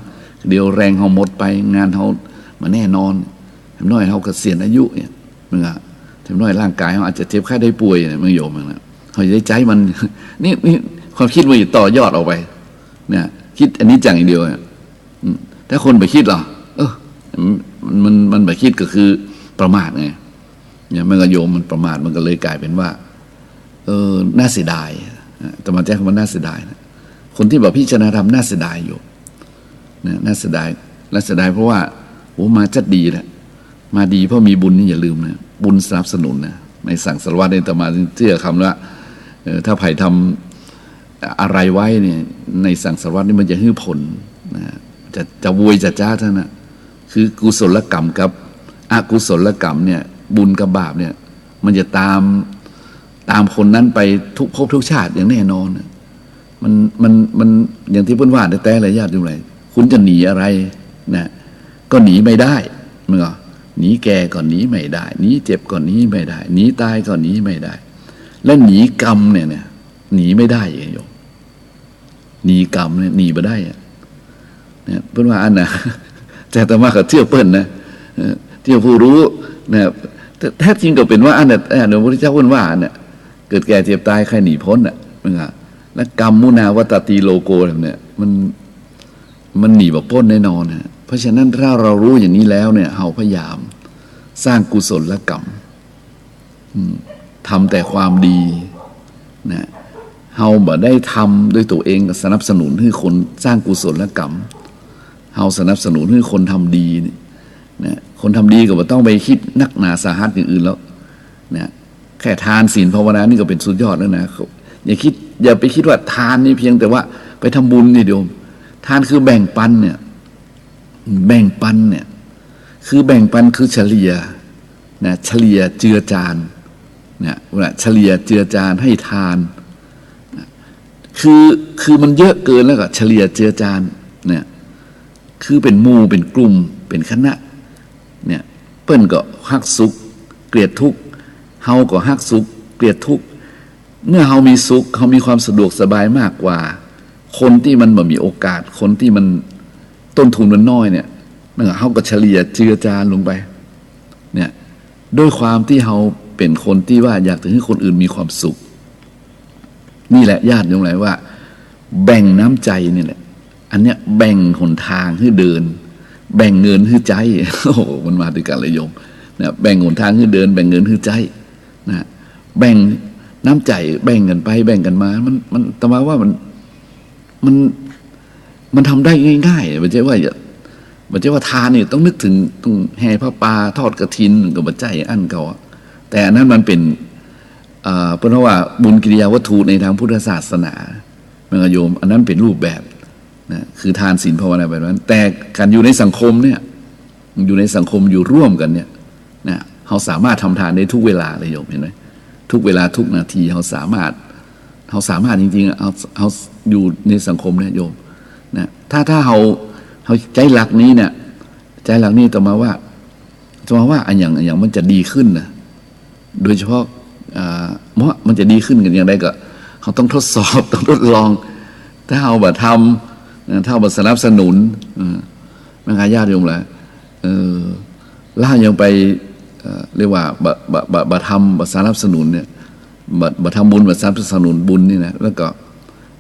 เดี๋ยวแรงเราหมดไปงานเรามาแน่นอนทำน้อยเราเกษียณอายุเนี่ยมึงอะทำน้อยร่างกายเราอาจจะเจ็บไข้ได้ป่วยเนี่ยมึงโยมมึงนะเขาจะได้ใจมันนี่ความคิดมันต่อยอดออกไปเนี่ยคิดอันนี้จังอย่างเดียวถ้าคนไปคิดหรอมันไปคิดก็คือประมาทไงเนี่ยมันก็โยมมันประมาทมันก็เลยกลายเป็นว่าน่าเสียดายแต่มาแจ้งคำว่าน่าเสียดายนะคนที่บอกพิจารณาธรรมน่าเสียดายอยู่นะน่าเสียดายเพราะว่าโอ้มาจัดดีแหละมาดีเพราะมีบุญนี่อย่าลืมนะบุญสนับสนุนนะ ในสังสารวัตรในตมาเชื่อคำว่าถ้าไผ่ทำอะไรไว้เนี่ยในสังสารวัตรนี่มันจะให้ผลนะจะโวยจะจ้าท่านนะคือกุศลกรรมกับอกุศลกรรมเนี่ยบุญกับบาปเนี่ยมันจะตามคนนั้นไปทุกภพทุกชาติอย่างแน่นอนมันอย่างที่เพิ่นว่าแต่หลายญาติอยู่ไหนคุณจะหนีอะไรนะก็หนีไม่ได้เมื่อหนีแก่ก็หนีไม่ได้หนีเจ็บก็หนีไม่ได้หนีตายก็หนีไม่ได้และหนีกรรมเนี่ยหนีไม่ได้อย่างโยมหนีกรรมเนี่ยหนีไม่ได้เนี่ยเพิ่นว่าอันน่ะแต่อาตมาก็เที่ยวเปิ้นนะเที่ยวผู้รู้นะแท้จริงก็เป็นว่าอันเนี่ยพระพุทธเจ้าเพิ่นว่าอันเนี่ยเกิดแก่เจ็บตายใครหนีพ้นอ่ะและกรรมมุนาวัตติโลโกเนี่ยมันหนีบ่พ้นแน่นอนนะเพราะฉะนั้นถ้าเรารู้อย่างนี้แล้วเนี่ยเราพยายามสร้างกุศลกรรมทำแต่ความดีนะเราบ่ได้ทำด้วยตัวเองสนับสนุนให้คนสร้างกุศลกรรมเราสนับสนุนให้คนทำดีนะคนทำดีก็บ่ต้องไปคิดนักหนาสาหัสอย่างอื่นแล้วนะแค่ทานศีลภาวนานี่ก็เป็นสุดยอดแล้วนะอย่าไปคิดว่าทานนี่เพียงแต่ว่าไปทำบุญนี่โยมทานคือแบ่งปันเนี่ยแบ่งปันเนี่ยคือแบ่งปันคือเฉลี่ยนะเฉลี่ยเจือจานเนี่ยเฉลี่ยเจือจานให้ทานคือมันเยอะเกินแล้วก็เฉลี่ยเจือจานเนี่ยคือเป็นหมู่เป็นกลุ่มเป็นคณะเนี่ยเปิ้นก็ฮักสุขเกลียดทุกข์เฮาก็ฮักสุขเกลียดทุกข์เมื่อเฮามีสุขเฮามีความสะดวกสบายมากกว่าคนที่มันบ่มีโอกาสคนที่มันต้นทุนมันน้อยเนี่ยเฮาก็เฉลี่ยเจือจานลงไปเนี่ยด้วยความที่เฮาเป็นคนที่ว่าอยากให้คนอื่นมีความสุขนี่แหละญาติโยมหลายว่าแบ่งน้ำใจนี่แหละอันเนี้ยแบ่งหนทางให้เดินแบ่งเงินให้ใจโอ้โหมันมาด้วยกันเลยโยมนะแบ่งหนทางให้เดินแบ่งเงินให้ใจนะแบ่งน้ำใจแบ่งกันไปแบ่งกันมามันแต่ว่ามันทำได้ง่ายๆไม่ใช่ว่าทานนี่ต้องนึกถึงต้องแห่พระป่าทอดกฐินกับบัจจัยอันเก่าแต่อันนั้นมันเป็นเพราะว่าบุญกิริยาวัตถุในทางพุทธศาสนาเมื่อโยมอันนั้นเป็นรูปแบบนะคือทานศีลภาวนาแบบนั้นแต่การอยู่ในสังคมเนี่ยอยู่ในสังคมอยู่ร่วมกันเนี่ยนะเราสามารถทำทานได้ทุกเวลาเลยโยมเห็นไหมทุกเวลาทุกนาทีเราสามารถจริงๆเอาอยู่ในสังคมเนี่ยโยมนะถ้าเราใจหลักนี้เนี่ยใจหลักนี้ต่อมาว่าอันอย่างมันจะดีขึ้นนะโดยเฉพาะมันจะดีขึ้นกันอย่างไรก็เขาต้องทดสอบต้องทดลองถ้าเอาแบบทำถ้าเอาแบบสนับสนุนมันญาติโยมแหละล่ายังไปเรียกว่าบะทำบะสนับสนุนเนี่ยบะทำบุญบะสนับสนุนบุญนี่นะแล้วก็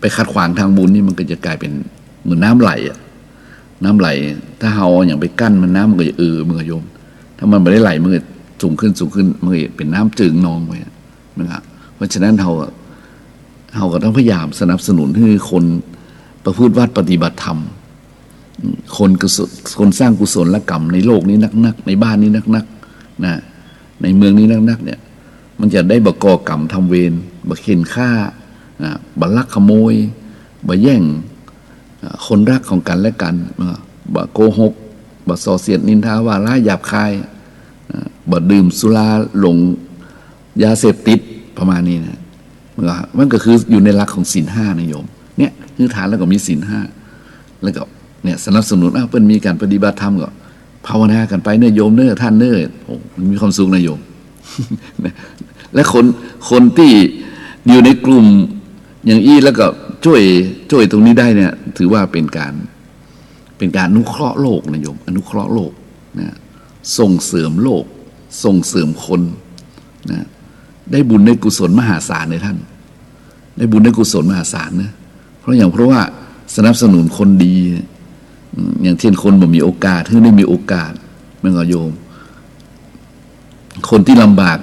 ไปขัดขวางทางบุญนี่มันก็จะกลายเป็นเหมือนน้ำไหลน้ำไหลถ้าเอาอย่างไปกั้นมันน้ำมันก็จะมันก็โยมถ้ามันไม่ได้ไหลมันก็สูงขึ้นมันก็เป็นน้ำจืดนองไปนะครับเพราะฉะนั้นเราก็ต้องพยายามสนับสนุนให้คนประพฤติวัดปฏิบัติธรรมคนสร้างกุศลกรรมในโลกนี้นักในบ้านนี้นักนะในเมืองนี้นักเนี่ยมันจะได้ก่อกรรมทำเวรเข็นฆ่าลักขโมยแย่งคนรักของกันและกันโกหกส่อเสียดนินทาว่าร้ายหยาบคายดื่มสุราหลงยาเสพติดประมาณนี้นะมันก็คืออยู่ในหลักของศีลห้านะโยมเนี่ยคือฐานแล้วก็มีศีลห้าแล้วก็เนี่ยสนับสนุนเพิ่นมีการปฏิบัติธรรมก็ภาวนากันไปเนื้อโยมเนื้อท่านเนื้อโอ้มันมีความสุขนะโยม และคนที่อยู่ในกลุ่มอย่างอี้แล้วก็ช่วยตรงนี้ได้เนี่ยถือว่าเป็นการอนุเคราะห์โลกนะโยมอนุเคราะห์โลกนะส่งเสริมโลกส่งเสริมคนนะได้บุญได้กุศลมหาศาลในท่านได้บุญได้กุศลมหาศาลนะเพราะว่าสนับสนุนคนดีอย่างเช่นคนบ่มีโอกาสที่ได้มีโอกาสมันก็โยมคนที่ลำบาก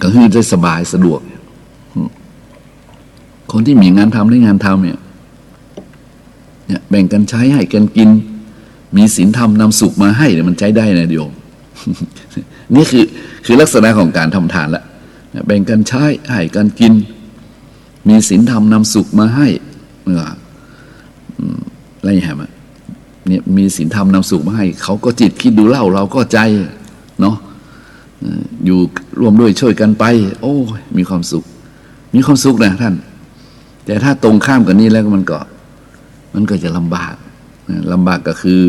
ก็คือได้สบายสะดวกคนที่มีงานทำได้งานทำเนี่ยแบ่งกันใช้ให้กันกินมีศีลธรรมนำสุขมาให้เนี่ยมันใช้ได้นะโยม นี่คือลักษณะของการทำทานละ แบ่งกันใช้ให้กันกินมีศีลธรรมนำสุขมาให้อะไรอย่างเงี้ยเนี่ยมีศีลธรรมนำสุขมาให้เขาก็จิตคิดดูเล่าเราก็ใจเนาะอยู่ร่วมด้วยช่วยกันไปโอ้ยมีความสุขนะท่านแต่ถ้าตรงข้ามกันนี้แล้วมันก็จะลำบากก็คือ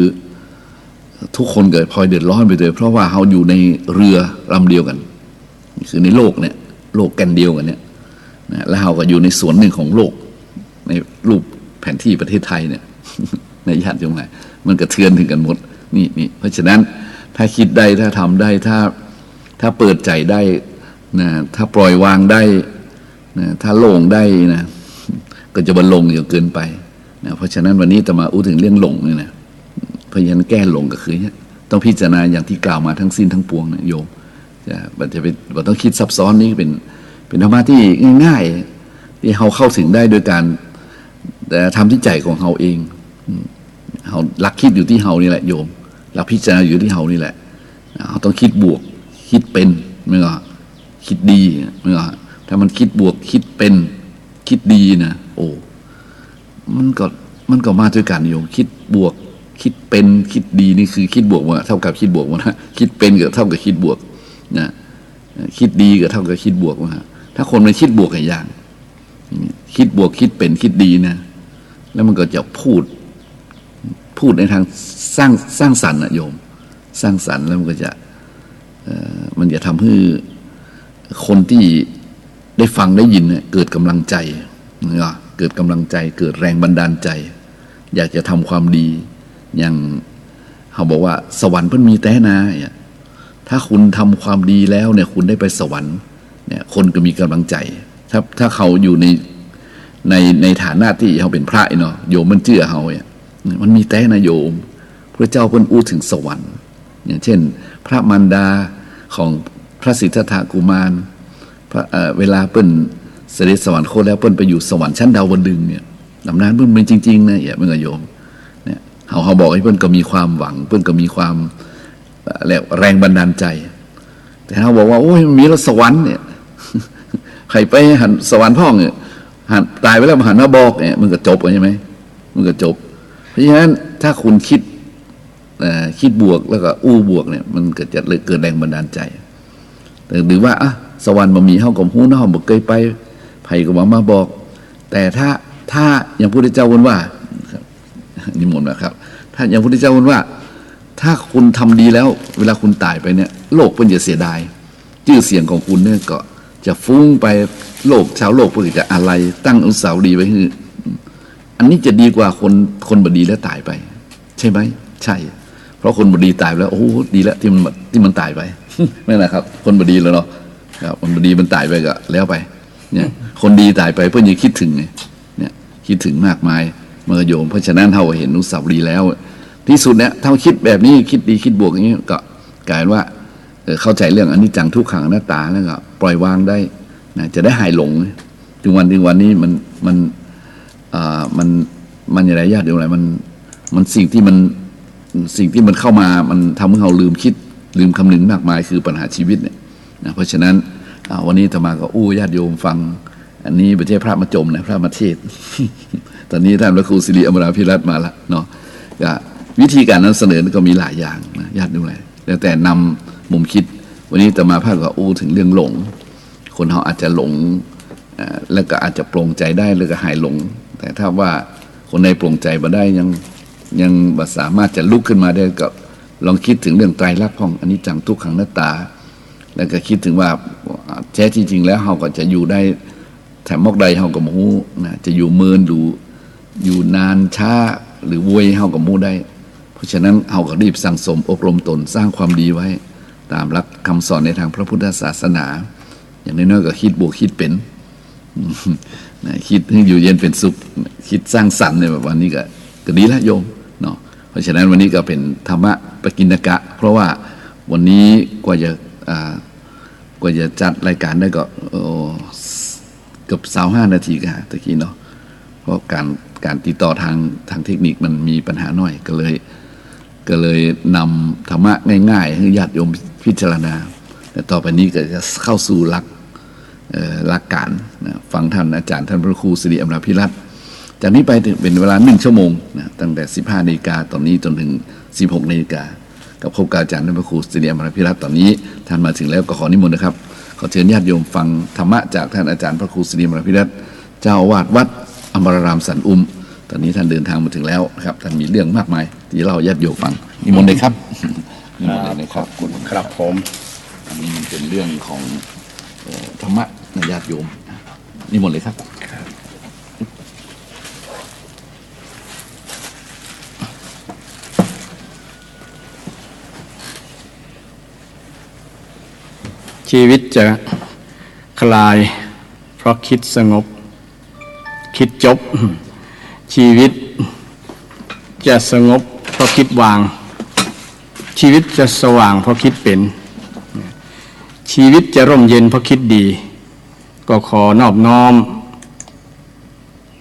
ทุกคนเกิดพลอยเดือดร้อนไปเลยเพราะว่าเราอยู่ในเรือลำเดียวกันคือในโลกเนี่ยโลกแกนเดียวกันเนี่ยนะแล้วเราก็อยู่ในส่วนหนึ่งของโลกในรูปแผนที่ประเทศไทยเนี่ยในญาติโยมไงมันกระเทือนถึงกันหมดนี่เพราะฉะนั้นถ้าคิดได้ถ้าทำได้ถ้าเปิดใจได้นะถ้าปล่อยวางได้นะถ้าโล่งได้นะก็จะบรรลงอยู่เกินไปนะเพราะฉะนั้นวันนี้จะมาอู้ถึงเรื่องหลงเนี่ยนะเพราะฉะนั้นแก้หลงก็คือต้องพิจารณาอย่างที่กล่าวมาทั้งสิ้นทั้งปวงนะโยมจะเป็นเราต้องคิดซับซ้อนนี่เป็นธรรมะที่ง่ายๆที่เราเข้าถึงได้โดยการแต่ทำที่ใจของเราเองเราหลักคิดอยู่ที่เรานี่แหละโยมหลักพิจารณาอยู่ที่เรานี่แหละเราต้องคิดบวกคิดเป็นไม่ก็คิดดีไม่ก็ถ้ามันคิดบวกคิดเป็นคิดดีนะโอ้มันก็มาด้วยกันโยมคิดบวกคิดเป็นคิดดีนี่คือคิดบวกว่าเท่ากับคิดบวกว่าคิดเป็นก็เท่ากับคิดบวกนะคิดดีก็เท่ากับคิดบวกว่าถ้าคนมันคิดบวกอย่างคิดบวกคิดเป็นคิดดีนะแล้วมันก็จะพูดในทางสร้างสรรค์นะโยมสร้างสรรค์แล้วมันก็จะมันจะทำให้คนที่ได้ฟังได้ยินเนี่ยเกิดกำลังใจเกิดกำลังใจเกิดแรงบันดาลใจอยากจะทำความดีอย่างเขาบอกว่าสวรรค์เพิ่นมีแต่นะถ้าคุณทำความดีแล้วเนี่ยคุณได้ไปสวรรค์เนี่ยคนก็มีกำลังใจถ้าเขาอยู่ในฐานะที่เขาเป็นพระเนาะโยมมันเชื่อเขาเนี่ยมันมีแต่นะโยมพระเจ้าเพิ่นอู้ถึงสวรรค์อย่างเช่นพระมารดาของพระสิทธัตถกุมารเวลาเปิ้นเสด็จสวรรคตแล้วเปิ้นไปอยู่สวรรค์ชั้นดาวดึงส์เนี่ยตำนานเปิ้นเป็นจริงๆนะอย่าเพิ่งโยมเนี่ยเขาบอกให้เปิ้นก็มีความหวังเปิ้นก็มีความแรงบันดาลใจแต่เขาบอกว่าโอ้ยมีรถสวรรค์เนี่ยใครไปหันสวรรค์พ่องเนี่ยหันตายไปแล้วมาหันมาบอกเนี่ยมันก็จบใช่ไหมมันก็จบเพราะฉะนั้นถ้าคุณคิดบวกแล้วก็อู้บวกเนี่ยมันเกิดแรงบันดาลใจแต่หรือว่าสวรรค์บ่มีเฮาก็ฮู้เนาะบ่เคยไปไผก็มาบอก แต่ถ้าอย่างพระพุทธเจ้าว่านิมนต์นะครับถ้าอย่างพระพุทธเจ้าว่าถ้าคุณทำดีแล้วเวลาคุณตายไปเนี่ยโลกเพิ่นจะเสียดายชื่อเสียงของคุณเนี่ยก็จะฟุ้งไปโลกชาวโลกเพิ่นจะอะไรตั้งอนุสาวรีย์ไว้คืออันนี้จะดีกว่าคนบ่ดีแล้วตายไปใช่ไหมใช่เพราะคนบ่ดีตายไปแล้วโอ้ดีแล้วที่มันตายไปนั่นแหละครับคนบ่ดีแล้วเนาะครับคนบ่ดีมันตายไปก็แล้วไปเนี่ยคนดีตายไปเพื่อนยังคิดถึงเนี่ยคิดถึงมากมายเมื่อโยมเพราะฉะนั้นเราเห็นอนุสาวรีย์แล้วที่สุดเนี่ยถ้าคิดแบบนี้คิดดีคิดบวกอย่างนี้ก็กลายว่าเข้าใจเรื่องอนิจจังทุกขังอนัตตาแล้วก็ปล่อยวางได้นะจะได้หายหลงถึงวันนี้มันอะไรยากเดี๋ยวอะไรมันสิ่งที่มันเข้ามามันทำให้เราลืมคำนึงมากมายคือปัญหาชีวิตเนี่ยนะเพราะฉะนั้นวันนี้อาตมาก็ญาติโยมฟังอันนี้ประเทศพระมาจมนะพระมาเทศ ตอนนี้ท่านพระครูสิริอมราภิรัตน์มาละเนาะวิธีการนั้นเสนอก็มีหลายอย่างนะญาติดูแลแล้วแต่นำมุมคิดวันนี้อาตมาพาก็ถึงเรื่องหลงคนเขาอาจจะหลงแล้วก็อาจจะปลงใจได้แล้วก็หายหลงแต่ถ้าว่าคนในปลงใจมาได้ยังสามารถจะลุกขึ้นมาได้ก็ลองคิดถึงเรื่องไตรลักษณ์ของอนิจจังทุกขังอนัตตาแล้วก็คิดถึงว่าแท้ที่จริงแล้วเราก็จะอยู่ได้แถมมอกใดเราก็มูนะจะอยู่เมินอยู่นานช้าหรือวยเราก็มูได้เพราะฉะนั้นเราก็รีบสั่งสมอบรมตนสร้างความดีไว้ตามหลักคำสอนในทางพระพุทธศาสนาอย่างน้อยๆก็คิดบวกคิดเป็นคิดให้อยู่เย็นเป็นสุขคิดสร้างสรรค์ในแบบวันนี้ก็ดีแล้วโยมเนาะเพราะฉะนั้นวันนี้ก็เป็นธรรมะปกิณกะเพราะว่าวันนี้กว่าจะจัดรายการได้ก็เกือบ25 นาทีกันตะกี้เนาะเพราะการติดต่อทางเทคนิคมันมีปัญหาหน่อยก็เลยนำธรรมะง่ายๆให้ญาติโยมพิจารณาแต่ต่อไปนี้ก็จะเข้าสู่หลัก หลักการนะฟังท่านอาจารย์ท่านพระครูสิริอมรพิรัตน์จากนี้ไปเป็นเวลา1 ชั่วโมงนะตั้งแต่ 15 นาฬิกาตอนนี้จนถึง 16 นาฬิกากับพบกับอาจารย์ท่านพระครูสิริอมรพิรัตน์ตอนนี้ท่านมาถึงแล้วก็ขอนิมนต์นะครับขอเชิญญาติโยมฟังธรรมะจากท่านอาจารย์พระครูสิริอมรพิรัตน์เจ้าอาวาสวัดอมรารามสันอุ้มตอนนี้ท่านเดินทางมาถึงแล้วนะครับท่านมีเรื่องมากมายที่เล่าญาติโยมฟังนิมนต์เลยครับนิมนต์เลยนะครับ
ครับผม
อันนี้มันเป็นเรื่องของธรรมะในญาติโยมนิมนต์เลยครับ
ชีวิตจะคลายเพราะคิดสงบคิดจบชีวิตจะสงบเพราะคิดวางชีวิตจะสว่างเพราะคิดเป็นชีวิตจะร่มเย็นเพราะคิดดีก็ขอนอบน้อม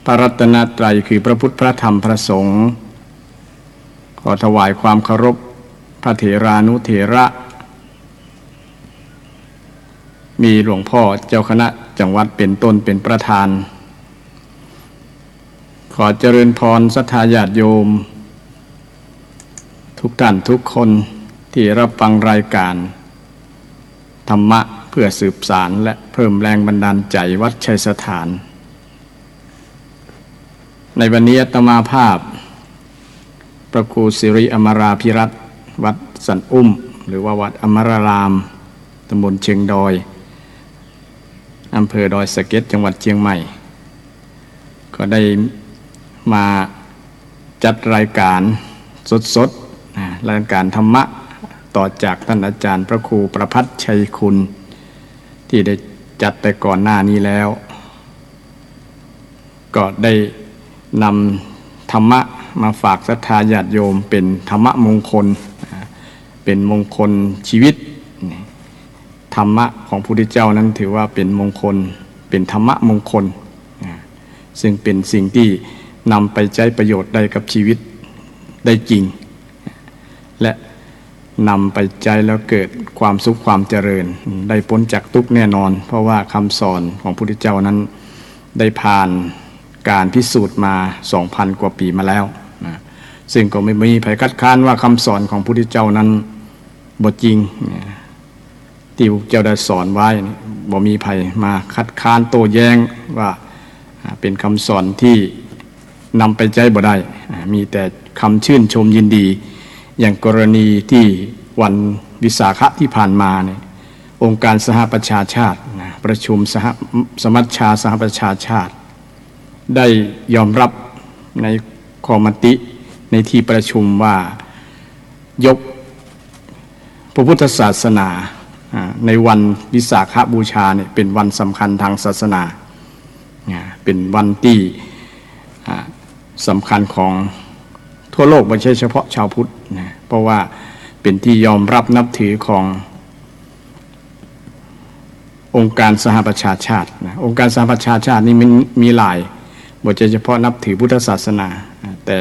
พระรัตนตรัยคือพระพุทธพระธรรมพระสงฆ์ขอถวายความเคารพพระเถรานุเถระมีหลวงพ่อเจ้าคณะจังหวัดเป็นต้นเป็นประธานขอเจริญพรศรัทธาญาติโยมทุกท่านทุกคนที่รับฟังรายการธรรมะเพื่อสืบสารและเพิ่มแรงบันดาลใจวัดชัยสถานในวันนี้อาตมาภาพพระครูสิริอมราภิรัตน์วัดสันอุ้มหรือว่าวัดอมรารามตำบลเชียงดอยอำเภอดอยสะเก็ดจังหวัดเชียงใหม่ก็ได้มาจัดรายการสดๆรายการธรรมะต่อจากท่านอาจารย์พระครูประภัสชัยคุณที่ได้จัดแต่ก่อนหน้านี้แล้วก็ได้นำธรรมะมาฝากศรัทธาญาติโยมเป็นธรรมะมงคลเป็นมงคลชีวิตธรรมะของพระพุทธเจ้านั้นถือว่าเป็นมงคลเป็นธรรมะมงคลซึ่งเป็นสิ่งที่นำไปใช้ประโยชน์ได้กับชีวิตได้จริงและนำไปใช้แล้วเกิดความสุขความเจริญได้พ้นจากทุกข์แน่นอนเพราะว่าคำสอนของพระพุทธเจ้านั้นได้ผ่านการพิสูจน์มา 2,000 กว่าปีมาแล้วซึ่งก็ไม่มีใครคัดค้านว่าคำสอนของพระพุทธเจ้านั้นบ่จริงที่พระเจ้าได้สอนไว้บ่มีใครมาคัดค้านโต้แย้งว่าเป็นคำสอนที่นำไปใช้บ่ได้มีแต่คำชื่นชมยินดีอย่างกรณีที่วันวิสาขะที่ผ่านมาเนี่ยองค์การสหประชาชาติประชุมสมัชชาสหประชาชาติได้ยอมรับในข้อมติในที่ประชุมว่ายกพระพุทธศาสนาในวันวิสาขบูชาเนี่ยเป็นวันสำคัญทางศาสนาเป็นวันที่สำคัญของทั่วโลกไม่ใช่เฉพาะชาวพุทธนะเพราะว่าเป็นที่ยอมรับนับถือขององค์การสหประชาชาตินะองค์การสหประชาชาตินี่มันมีหลายไม่ใช่เฉพาะนับถือพุทธศาสนาแต่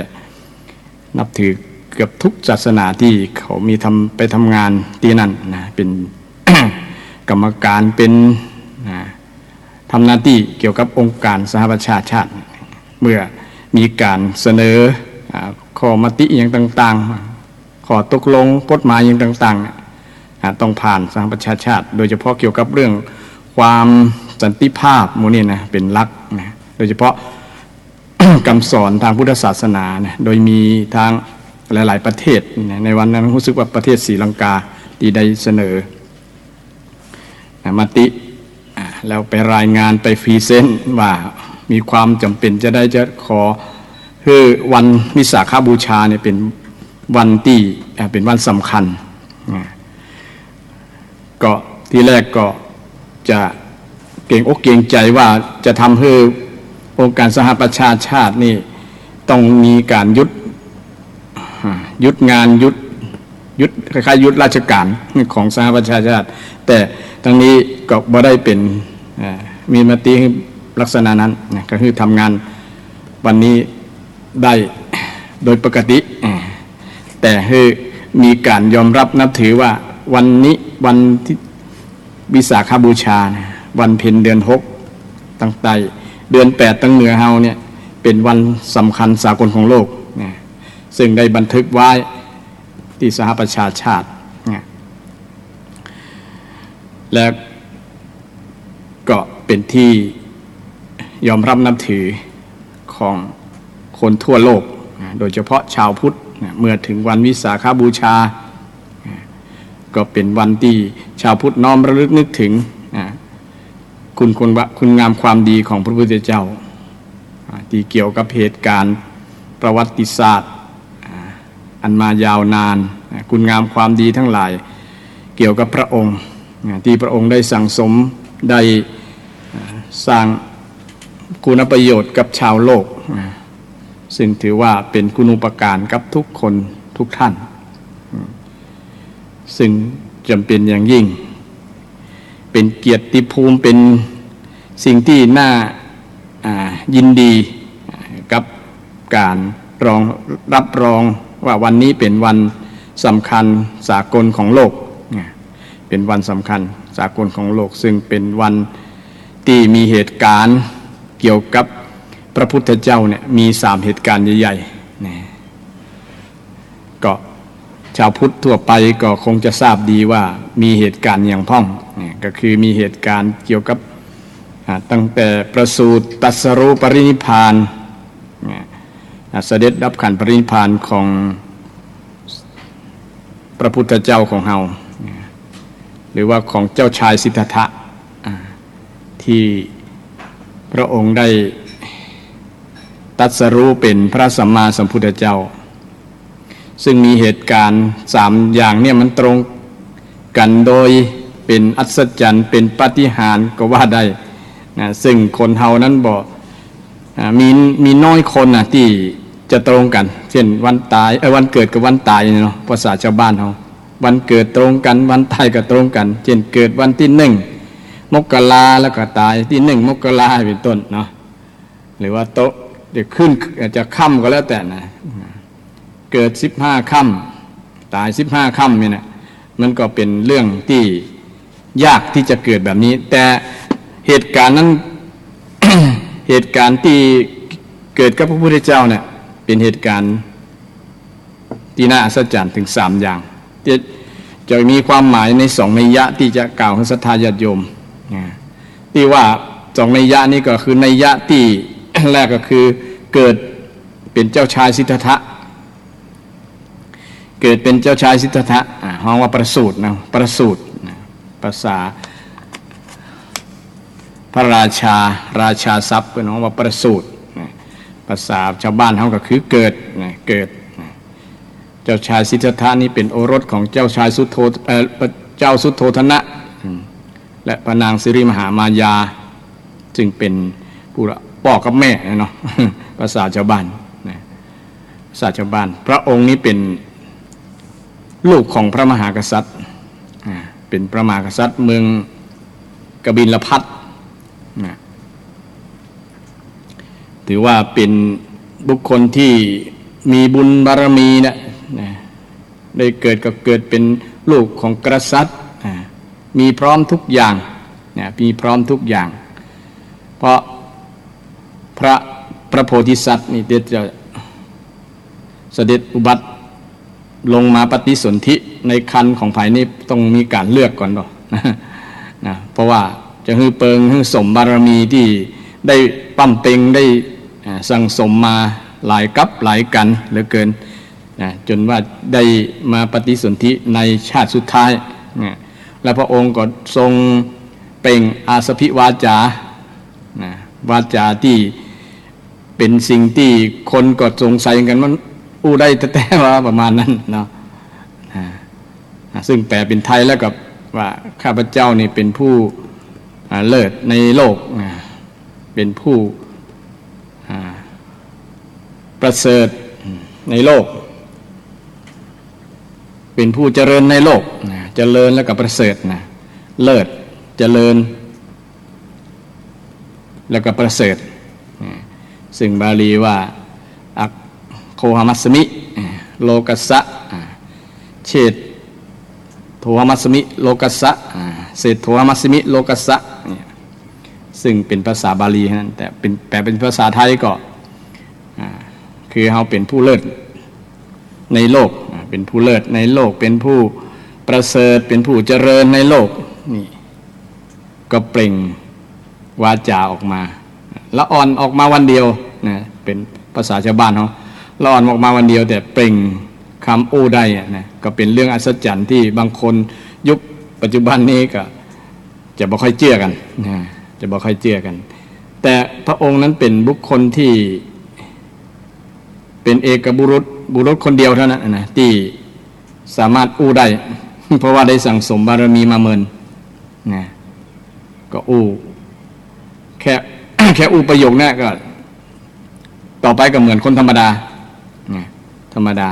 นับถือเกือบทุกศาสนาที่เขามีไปทำงานที่นั่นนะเป็น กรรมการเป็นทำหน้าที่เกี่ยวกับองค์การสหประชาชาติเมื่อมีการเสนอข้อมติอย่างต่างๆข้อตกลงกฎหมายอย่างต่างๆต้องผ่านสหประชาชาติโดยเฉพาะเกี่ยวกับเรื่องความสันติภาพหมู่นี้นะเป็นหลักนะโดยเฉพาะ คำสอนทางพุทธศาสนานะโดยมีทางหลายๆประเทศนะในวันนั้นรู้สึกว่าประเทศศรีลังกาที่ได้เสนอมติแล้วไปรายงานไปพรีเซนต์ว่ามีความจำเป็นจะขอคือวันวิสาขบูชาเนี่ยเป็นวันที่เป็นวันสำคัญก็ที่แรกก็จะเกรงอกเกรงใจว่าจะทำให้องค์การสหประชาชาตินี่ต้องมีการยุดงานยุดคล้ายๆยุดราชการของสหประชาชาติแต่ทั้งนี้ก็บ่ได้เป็นมีมติลักษณะนั้นก็คือทำงานวันนี้ได้โดยปกติแต่คือมีการยอมรับนับถือว่าวันนี้วันที่วิสาขบูชา วันเพ็ญเดือน6ตั้งใต้เดือน8ตั้งเหนือเฮาเนี่ยเป็นวันสำคัญสากลของโลกนะซึ่งได้บันทึกไว้ที่สหประชาชาตินะและก็เป็นที่ยอมรับนับถือของคนทั่วโลกนะโดยเฉพาะชาวพุทธนะเมื่อถึงวันวิสาขบูชานะก็เป็นวันที่ชาวพุทธน้อมระลึกนึกถึงนะคุณงามความดีของพระพุทธเจ้าที่เกี่ยวกับเหตุการณ์ประวัติศาสตร์อันมายาวนานคุณงามความดีทั้งหลายเกี่ยวกับพระองค์ที่พระองค์ได้สั่งสมได้สร้างคุณประโยชน์กับชาวโลกซึ่งถือว่าเป็นคุณูปการกับทุกคนทุกท่านซึ่งจำเป็นอย่างยิ่งเป็นเกียรติภูมิเป็นสิ่งที่น่ายินดีกับการรับรองว่าวันนี้เป็นวันสำคัญสากลของโลกเป็นวันสำคัญสากลของโลกซึ่งเป็นวันที่มีเหตุการณ์เกี่ยวกับพระพุทธเจ้าเนี่ยมี3เหตุการณ์ใหญ่ๆก็ชาวพุทธทั่วไปก็คงจะทราบดีว่ามีเหตุการณ์อย่างพ้องก็คือมีเหตุการณ์เกี่ยวกับตั้งแต่ประสูติตรัสรู้ปรินิพพานเสด็จดับขันธ์ปรินิพพานของพระพุทธเจ้าของเฮาหรือว่าของเจ้าชายสิทธัตถะที่พระองค์ได้ตรัสรู้เป็นพระสัมมาสัมพุทธเจ้าซึ่งมีเหตุการณ์3อย่างเนี่ยมันตรงกันโดยเป็นอัศจรรย์เป็นปาฏิหาริย์ก็ว่าได้นะซึ่งคนเฮานั้นบอกมีน้อยคนนะที่จะตรงกันเช่นวันตายวันเกิดกับวันตายเนาะภาษาชาวบ้านเฮาวันเกิดตรงกันวันตายก็ตรงกันเช่นเกิดวันที่1มกราแล้วก็ตายที่1มกราเป็นต้นเนาะหรือว่าโตเดี๋ยวขึ้นอาจจะค่ำก็แล้วแต่นะเกิด15ค่ำตาย15ค่ำเนี่ยนะมันก็เป็นเรื่องที่ยากที่จะเกิดแบบนี้แต่เหตุการณ์นั้น เหตุการณ์ที่เกิดกับพระพุทธเจ้าเนี่ยเป็นเหตุการณ์ที่น่าอัศจรรย์ถึง3อย่างที่จะมีความหมายใน2นัยยะที่จะกล่าวให้ศรัทธาญาติโยมที่ว่า2นัยยะนี้ก็คือนัยยะที่ แรกก็คือเกิดเป็นเจ้าชายสิทธัตถะเกิดเป็นเจ้าชายสิทธัตถะห้องว่าประสูตินะประสูติภาษาพระราชาทรัพย์เป็นห้องว่าประสูติภาษาชาวบ้านเขาก็คือเกิดเจ้าชายสิทธัตถะนี้เป็นโอรสของเจ้าชายสุโธทนะและพระนางสิริมหามายาจึงเป็นผู้พ่อกับแม่เนาะภาษาชาวบ้านภาษาชาวบ้านพระองค์นี้เป็นลูกของพระมหากษัตริย์เป็นพระมหากษัตริย์เมืองกบิลพัสถือว่าเป็นบุคคลที่มีบุญบารมีนะได้เกิดเป็นลูกของกษัตริย์มีพร้อมทุกอย่างมีพร้อมทุกอย่างเพราะพระโพธิสัตว์นี่จะเสด็จอุบัติลงมาปฏิสนธิในคันของภายนี้ต้องมีการเลือกก่อนหรอนะเพราะว่าจะฮือเปิงฮือสมบารมีที่ได้ปั้มเต็งได้สั่งสมมาหลายกับหลายกันเหลือเกินจนว่าได้มาปฏิสนธิในชาติสุดท้ายและพระองค์ก็ทรงเปล่งอาสพิวาจาวาจาที่เป็นสิ่งที่คนก็สงสัยกันว่าอู้ได้แต่ว่าประมาณนั้นเนาะซึ่งแปลเป็นไทยแล้วกับว่าข้าพเจ้านี่เป็นผู้เลิศในโลกเป็นผู้ประเสริฐในโลกเป็นผู้เจริญในโลกเจริญแล้วก็ประเสริฐเลิศเจริญแล้วก็ประเสริฐซึ่งบาลีว่าอักโคหมัสมิโลกัสสะเชตโทหมัสมิโลกัสสะเศษโทหมัสมิโลกัสสะ ซึ่งเป็นภาษาบาลีนั้นแต่แปลเป็นภาษาไทยก็คือเราเป็นผู้เลิศในโลกเป็นผู้เลิศในโลกเป็นผู้ประเสริฐเป็นผู้เจริญในโลกนี่ก็เปล่งวาจาออกมาละอ่อนออกมาวันเดียวนะเป็นภาษาชาวบ้านเขาละอ่อนออกมาวันเดียวแต่เปล่งคำอู้ได้นะก็เป็นเรื่องอัศจรรย์ที่บางคนยุคปัจจุบันนี้ก็จะบ่ค่อยเชื่อกันนะจะบ่ค่อยเชื่อกัน แต่พระองค์นั้นเป็นบุคคลที่เป็นเอกบุรุษคนเดียวเท่านั้นนะที่สามารถอู้ได้ เพราะว่าได้สั่งสมบารมีมาเมินนะก็อู้แค่ แค่อู้ประโยคนี้ก็ต่อไปก็เหมือนคนธรรมดาธรรมดา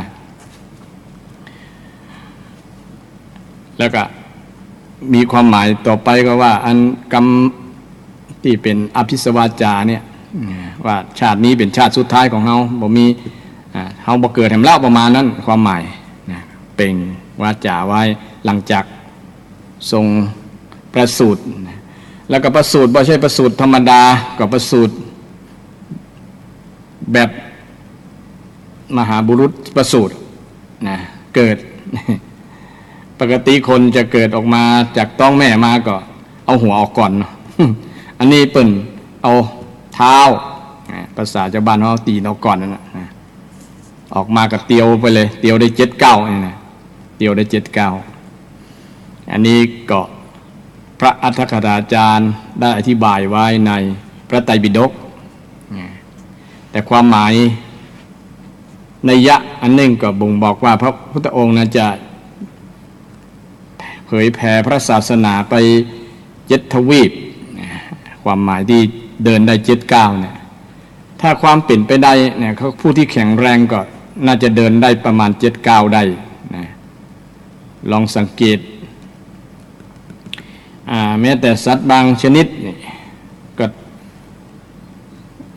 แล้วก็มีความหมายต่อไปก็ว่าอันกรรมที่เป็นอภิสวาจาเนี่ยว่าชาตินี้เป็นชาติสุดท้ายของเราบ่มีเฮาบ่เกิดแห่งเล่าประมาณนั้นความหมายเปล่งวาจาไว้หลังจากทรงประสูติแล้วก็ประสูติบ่ใช่ประสูติธรรมดาก็ประสูติแบบมหาบุรุษประสูตินะเกิดปกติคนจะเกิดออกมาจากท้องแม่มาก็เอาหัวออกก่อนเนาะ อันนี้เปิ่นเอาเท้าภาษาชาวบ้านเขาตีนออกก่อนนั่นนะออกมากับเตียวไปเลยเตียวได้7-9นี่นะเตียวได้7-9อันนี้ก็พระอัฏฐกถาจารย์ได้อธิบายไว้ในพระไตรปิฎกแต่ความหมายนัยยะอันหนึ่งก็บ่งบอกว่าพระพุทธองค์นั้นจะเผยแผ่พระศาสนาไป7 ทวีปความหมายที่เดินได้7-9เนี่ยถ้าความเป็นไปได้เนี่ยผู้ที่แข็งแรงก็น่าจะเดินได้ประมาณ7-9ได้นะลองสังเกตแม้แต่สัตว์บางชนิดนี่ก็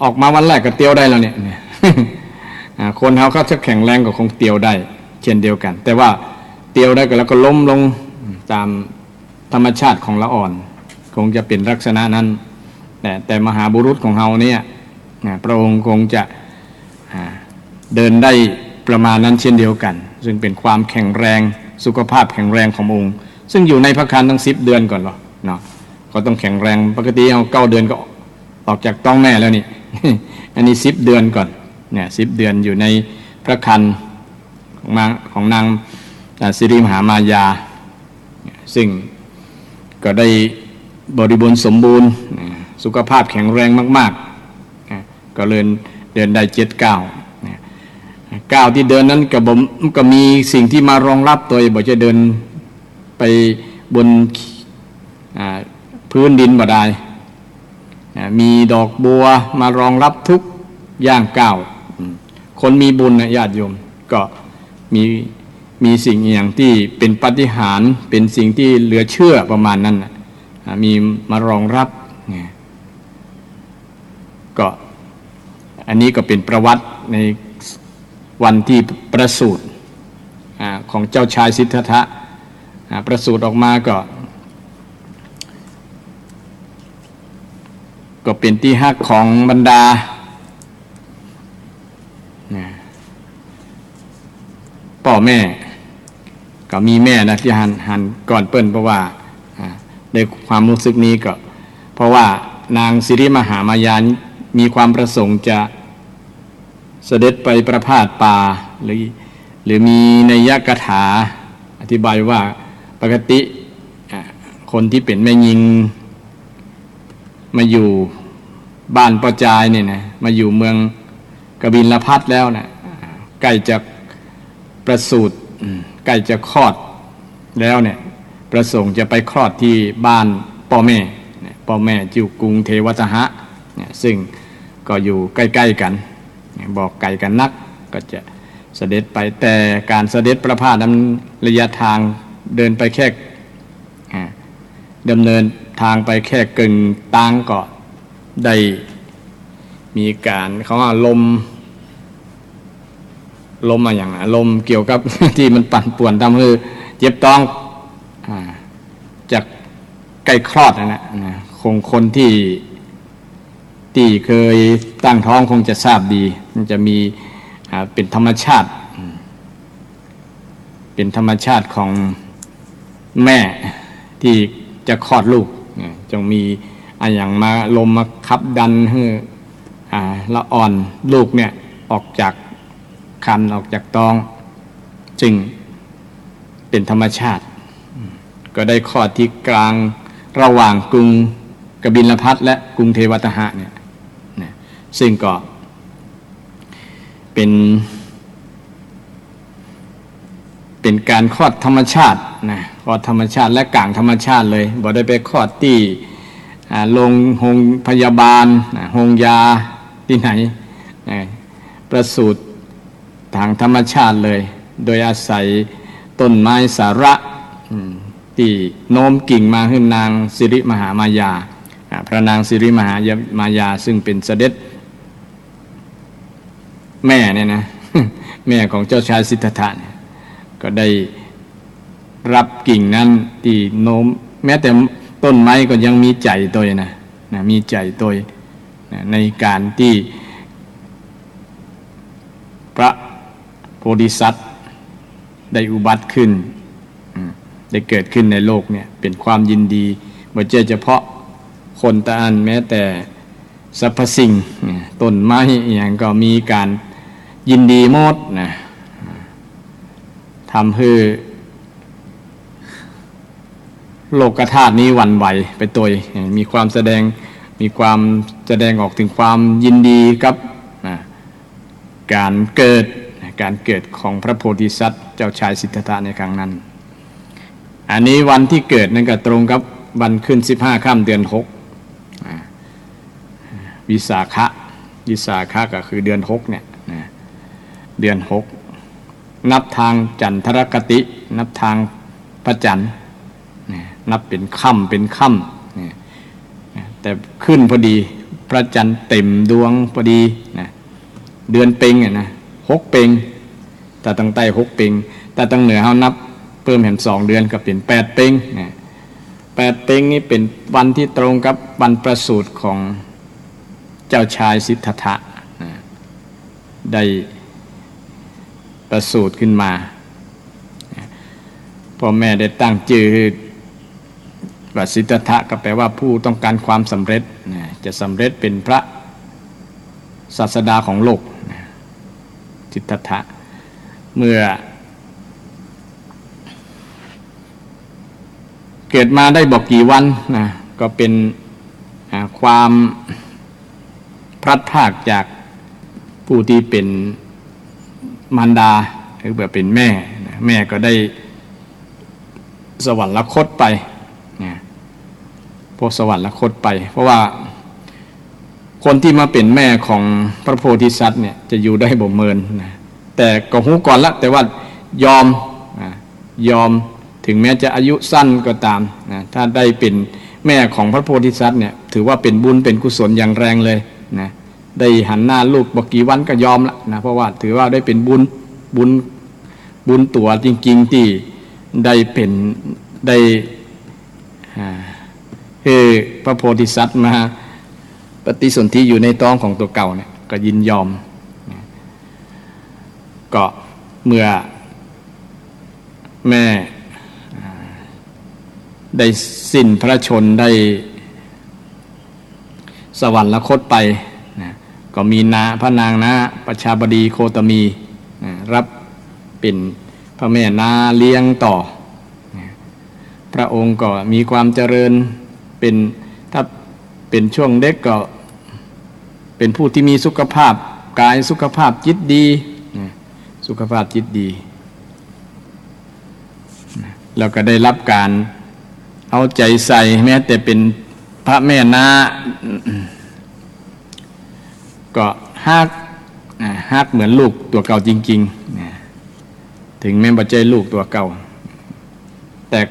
ออกมาวันแรกก็เตียวได้แล้วเนี่ย คนเขาจะแข็งแรงก็คงเตียวได้เช่นเดียวกันแต่ว่าเตียวได้ก็แล้วก็ล้มลงตามธรรมชาติของละอ่อนคงจะเป็นลักษณะนั้นแต่มหาบุรุษของเราเนี่ยพระองค์คงจะเดินได้ประมาณนั้นเช่นเดียวกันซึ่งเป็นความแข็งแรงสุขภาพแข็งแรงขององค์ซึ่งอยู่ในพระครรภ์ทั้ง10 เดือนก่อนหรอเนาะก็ต้องแข็งแรงปกติเอา9 เดือนก็ออกจากท้องแม่แล้วนี่ อันนี้10 เดือนก่อนเนี่ย10 เดือนอยู่ในพระครรภ์ของนางสิริมหามายาซึ่งก็ได้บริบูรณ์สมบูรณ์สุขภาพแข็งแรงมากๆก็เลยเดินได้7-9ที่เดินนั้นก็มีสิ่งที่มารองรับตัวบ่จะเดินไปบนพื้นดินบ่ได้มีดอกบัวมารองรับทุกย่างก้าวคนมีบุญนะญาติโยมก็มีสิ่งอย่างที่เป็นปาฏิหาริย์เป็นสิ่งที่เหลือเชื่อประมาณนั้นมีมารองรับก็อันนี้ก็เป็นประวัติในวันที่ประสูติของเจ้าชายสิทธัตถะประสูติออกมาก็เป็นที่ฮักของบรรดาพ่อแม่ก็มีแม่นะที่หันก่อนเปิ้นเพราะว่าในความรู้สึกนี้ก็เพราะว่านางสิริมหามายามีความประสงค์จะเสด็จไปประพาสป่าหรือมีนัยยกถาอธิบายว่าปกติคนที่เป็นแม่หญิงมาอยู่บ้านปจายเนี่ยนะมาอยู่เมืองกบิลพัสแล้วนะใกล้จะประสูติใกล้จะคลอดแล้วเนี่ยประสงค์จะไปคลอดที่บ้านพ่อแม่อยู่กรุงเทวทหะซึ่งก็อยู่ใกล้ๆกันบอกไกลกันนักก็จะเสด็จไปแต่การเสด็จประพาสนั้นระยะทางเดินไปแค่ดำเนินทางไปแค่กึ่งตางก็ได้มีการเขาว่าลมมาอย่างลมเกี่ยวกับ ที่มันปั่นป่วนทำให้เจ็บท้องจากใกล้คลอดนะคนที่ ที่เคยตั้งท้องคงจะทราบดีมันจะมีเป็นธรรมชาติของแม่ที่จะคลอดลูกจงมีอย่างมาลมมาคับดันให้ละอ่อนลูกเนี่ยออกจากครรภ์ออกจากท้องจึงเป็นธรรมชาติก็ได้คลอดที่กลางระหว่างกรุงกบิลพัสและกรุงเทวทหะเนี่ยซึ่งก็เป็นการคลอดธรรมชาตินะคลอดธรรมชาติและกลางธรรมชาติเลยบ่ได้ไปคลอดที่โรงพยาบาลโรงยาที่ไหนประสูติทางธรรมชาติเลยโดยอาศัยต้นไม้สาระที่โน้มกิ่งมาขึ้นนางสิริมหามายาพระนางสิริมหามายาซึ่งเป็นเสด็จแม่เนี่ยนะ แม่ของเจ้าชายสิทธัตถะเนี่ยก็ได้รับกิ่งนั้นที่โน้มแม้แต่ต้นไม้ก็ยังมีใจตัวนะมีใจตัวในการที่พระโพธิสัตว์ได้อุบัติขึ้นได้เกิดขึ้นในโลกเนี่ยเป็นความยินดีไม่ใช่เฉพาะคนตาอันแม้แต่สรรพสิ่งต้นไม้อย่างก็มีการยินดีหมดนะทำให้โลกธาตุนี้หวั่นไหวไปตัวมีความแสดงออกถึงความยินดีกับการเกิดของพระโพธิสัตว์เจ้าชายสิทธัตถะในครั้งนั้นอันนี้วันที่เกิดนั่นก็ตรงกับวันขึ้น15ค่ำเดือน6วิสาขะก็คือเดือน6เนี่ยเดือน6นับทางจันทรคตินับทางพระจันทร์นับเป็นค่ำแต่ขึ้นพอดีพระจันทร์เต็มดวงพอดีเดือนเพ็งนะ6เพ็งแต่ตั้งใต้6เพ็งแต่ตั้งเหนือเฮานับเพิ่มแหม2เดือนก็เป็น8เพ็ง8เพ็งนี้เป็นวันที่ตรงกับวันประสูติของเจ้าชายสิทธัตถะได้ประสูติขึ้นมาพ่อแม่ได้ตั้งชื่อว่าสิทธัตถะก็แปลว่าผู้ต้องการความสำเร็จจะสำเร็จเป็นพระศาสดาของโลกสิทธัตถะเมื่อเกิดมาได้บอกกี่วันก็เป็นความพลัดพรากจากผู้ที่เป็นมารดาหรือแบบเป็นแม่ก็ได้สวรรคตไปพวกสวรรคตไปเพราะว่าคนที่มาเป็นแม่ของพระโพธิสัตว์เนี่ยจะอยู่ได้บ่เมินแต่ก็หูก่อนละแต่ว่ายอมถึงแม้จะอายุสั้นก็ตามถ้าได้เป็นแม่ของพระโพธิสัตว์เนี่ยถือว่าเป็นบุญเป็นกุศลอย่างแรงเลยนะได้หันหน้าลูกบอกกี่วันก็ยอมละนะเพราะว่าถือว่าได้เป็นบุญตัวจริงๆที่ได้พระโพธิสัตว์มาปฏิสนธิอยู่ในท้องของตัวเก่าเนี่ยก็ยินยอมก็เมื่อแม่ได้สิ้นพระชนได้สวรรคตไปก็มีพระนางนาประชาบดีโคตมีรับเป็นพระแม่นาเลี้ยงต่อพระองค์ก็มีความเจริญถ้าเป็นช่วงเด็กก็เป็นผู้ที่มีสุขภาพกายสุขภาพจิตดีแล้วก็ได้รับการเอาใจใส่แม้แต่เป็นพระแม่นาก็ฮักเหมือนลูกตัวเก่าจริงๆถึงแม้บ่ใช่ลูกตัวเก่าแต่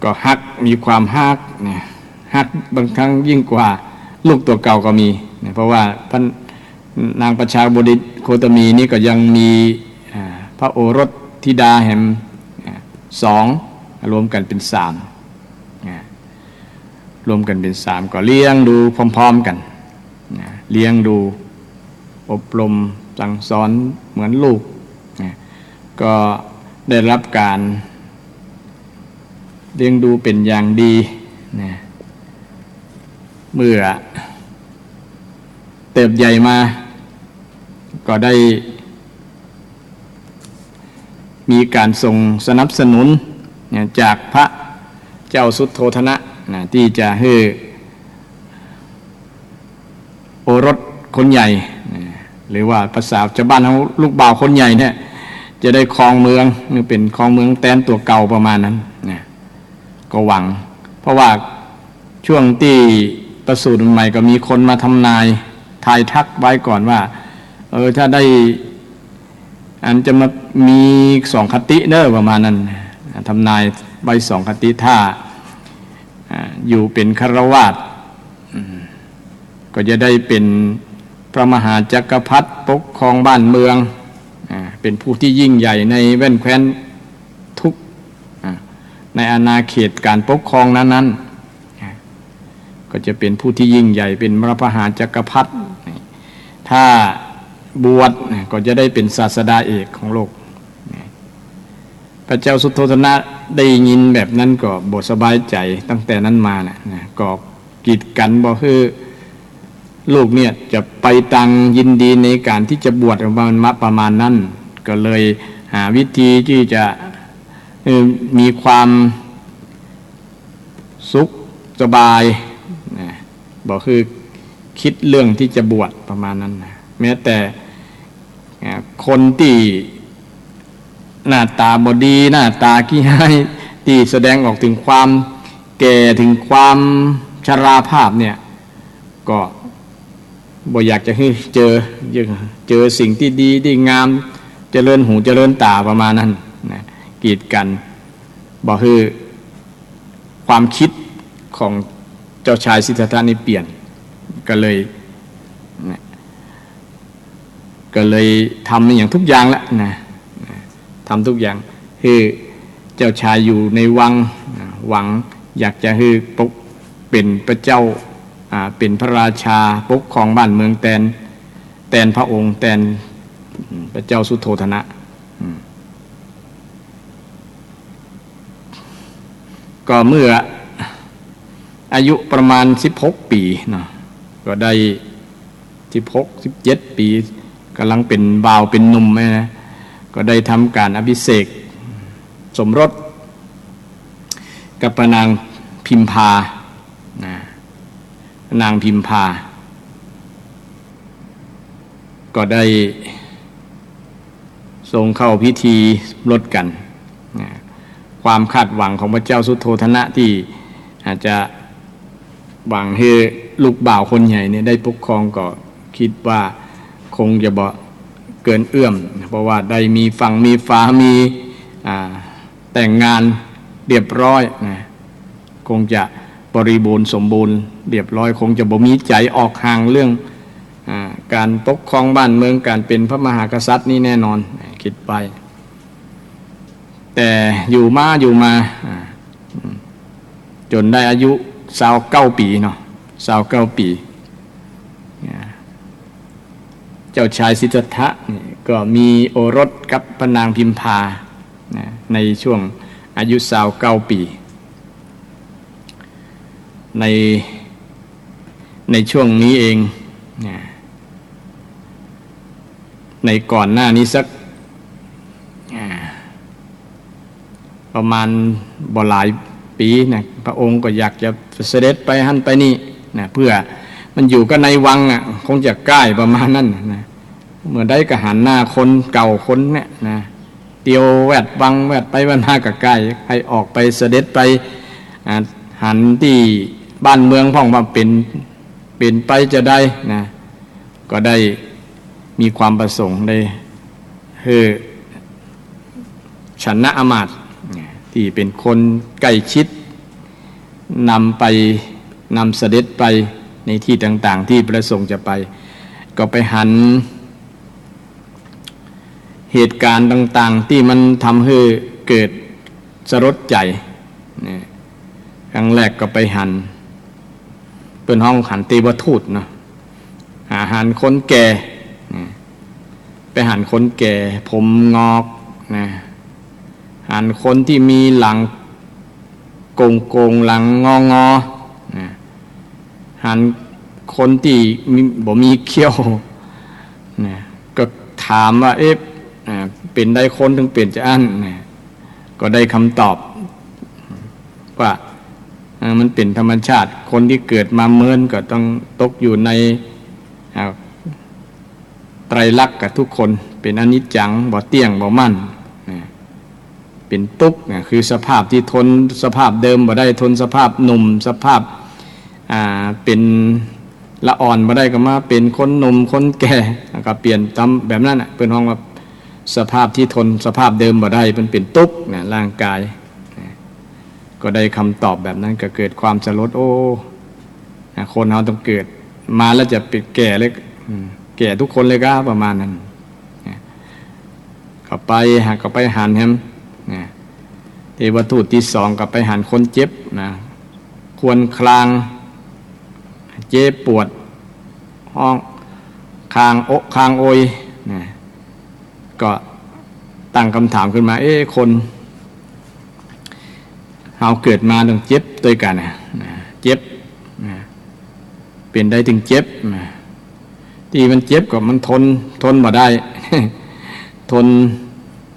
ก็ฮักมีความฮักบางครั้งยิ่งกว่าลูกตัวเก่าก็มีเพราะว่าพระนางประชาบดีโคตมีนี่ก็ยังมีพระโอรสธิดาแห่ง2รวมกันเป็น3ก็เลี้ยงดูพร้อมๆกัน เลี้ยงดูอบรมสั่งสอนเหมือนลูกก็ได้รับการเลี้ยงดูเป็นอย่างดีเมื่อเติบใหญ่มาก็ได้มีการส่งสนับสนุนจากพระเจ้าสุโธทนะที่จะให้โอรสคนใหญ่หรือว่าภาษาชาวบ้านเขาลูกบ่าวคนใหญ่เนี่ยจะได้ครองเมืองหรือเป็นครองเมืองแตนตัวเก่าประมาณนั้นก็หวังเพราะว่าช่วงที่ประสูติใหม่ก็มีคนมาทำนายทายทักไว้ก่อนว่าถ้าได้อันจะมามีสองคติเนอะประมาณนั้นทำนายใบสองคติถ้าอยู่เป็นฆราวาสก็จะได้เป็นพระมหาจักรพรรดิปกครองบ้านเมืองเป็นผู้ที่ยิ่งใหญ่ในแว่นแคว้นทุกในอาณาเขตการปกครองนั้นๆก็จะเป็นผู้ที่ยิ่งใหญ่เป็นพระมหาจักรพรรดิถ้าบวชก็จะได้เป็นศาสดาเอกของโลกพระเจ้าสุโธทนะได้ยินแบบนั้นก็บ่สบายใจตั้งแต่นั้นมานะก็กีดกันบอกคือลูกเนี่ยจะไปตังยินดีในการที่จะบวชประมาณนั้นก็เลยหาวิธีที่จะมีความสุขสบายบอกคือคิดเรื่องที่จะบวชประมาณนั้นนะแม้แต่คนที่หน้าตาบดีหน้าตาขี้ให้ที่แสดงออกถึงความแก่ถึงความชราภาพเนี่ยก็บ่อยากจะให้เจอสิ่งที่ดีที่งามเจริญหูเจริญตาประมาณนั้นนะกีดกันบอกคือความคิดของเจ้าชายสิทธัตถะนี่เปลี่ยนก็เลยทำอย่างทุกอย่างแล้วนะทำทุกอย่างคือเจ้าชายอยู่ในวังหวังอยากจะให้เป็นพระเจ้าเป็นพระราชาปกครองบ้านเมืองแทนพระองค์แทนพระเจ้าสุโธทนะก็เมื่ออายุประมาณ16ปีเนาะก็ได้17ปีกำลังเป็นบ่าวเป็นหนุ่มนะก็ได้ทำการอภิเษกสมรสกับพระนางพิมพานางพิมพาก็ได้ทรงเข้าพิธีรดกันความคาดหวังของพระเจ้าสุโธทนะที่อาจจะหวังให้ลูกบ่าวคนใหญ่เนี่ยได้ปกครองก็คิดว่าคงจะบ่เกินเอื้อมเพราะว่าได้มีฝั่งมีฟ้ามีแต่งงานเรียบร้อยนะคงจะบริบูรณ์สมบูรณ์เรียบร้อยคงจะบ่มีใจออกห่างเรื่องการปกครองบ้านเมืองการเป็นพระมหากษัตริย์นี่แน่นอนคิดไปแต่อยู่มาจนได้อายุ29ปีเนาะ29ปีเจ้าชายสิทธัตถะก็มีโอรสกับพระนางพิมพาในช่วงอายุ29ปีในช่วงนี้เองในก่อนหน้านี้สักประมาณบ่หลายปีนะพระองค์ก็อยากจะเสด็จไปหั่นไปนี่นะเพื่อมันอยู่ก็ในวังคงจะใกล้ประมาณนั้นนะเมื่อได้ก็หันหน้าคนเก่าคนเนี่ยนะเตียวแวดวังแวดไปวันหน้าก็ใกล้ให้ออกไปเสด็จไปหันที่บ้านเมืองพ่องว่าเป็นไปจะได้นะก็ได้มีความประสงค์ได้ชนะอมาตย์ที่เป็นคนใกล้ชิดนำเสด็จไปในที่ต่างๆที่ประสงค์จะไปก็ไปหันเหตุการณ์ต่างๆที่มันทำให้เกิดสลดใจครั้งแรกก็ไปหันเป็นห้องขันเทวทูตนะ หันคนแก่ไปหันคนแก่ผมงอกนะหันคนที่มีหลังโกงหลังงอนะหันคนที่บ่มีเขี้ยวนะก็ถามว่าเป็นได้คนถึงเป็นจะอั้นนะก็ได้คำตอบว่ามันเป็นธรรมชาติคนที่เกิดมาเมินก็ต้องตกอยู่ในไตรลักษณ์กับทุกคนเป็นอนิจจังบ่เที่ยงบ่มั่นเป็นทุกข์คือสภาพที่ทนสภาพเดิมบ่ได้ทนสภาพหนุ่มสภาพเป็นละอ่อนบ่ได้ก็มาเป็นคนหนุ่มคนแก่ก็เปลี่ยนตามแบบนั้นน่ะเป็นห้องว่าสภาพที่ทนสภาพเดิมบ่ได้มันเป็นทุกข์ร่างกายก็ได้คำตอบแบบนั้นก็เกิดความสลดโอ้คนเราต้องเกิดมาแล้วจะเป็นแก่เลยแก่ทุกคนเลยก็ประมาณนั้นก็ไปหันแฮมเทวทูตที่สองก็ไปหันคนเจ็บนะควรคลางเจ็บปวดห้องคางอกคางโอยนะก็ตั้งคำถามขึ้นมาคนเราเกิดมาต้องเจ็บด้วยกันนะเจ็บเป็นได้ถึงเจ็บที่มันเจ็บก็มันทนบ่ได้ ทน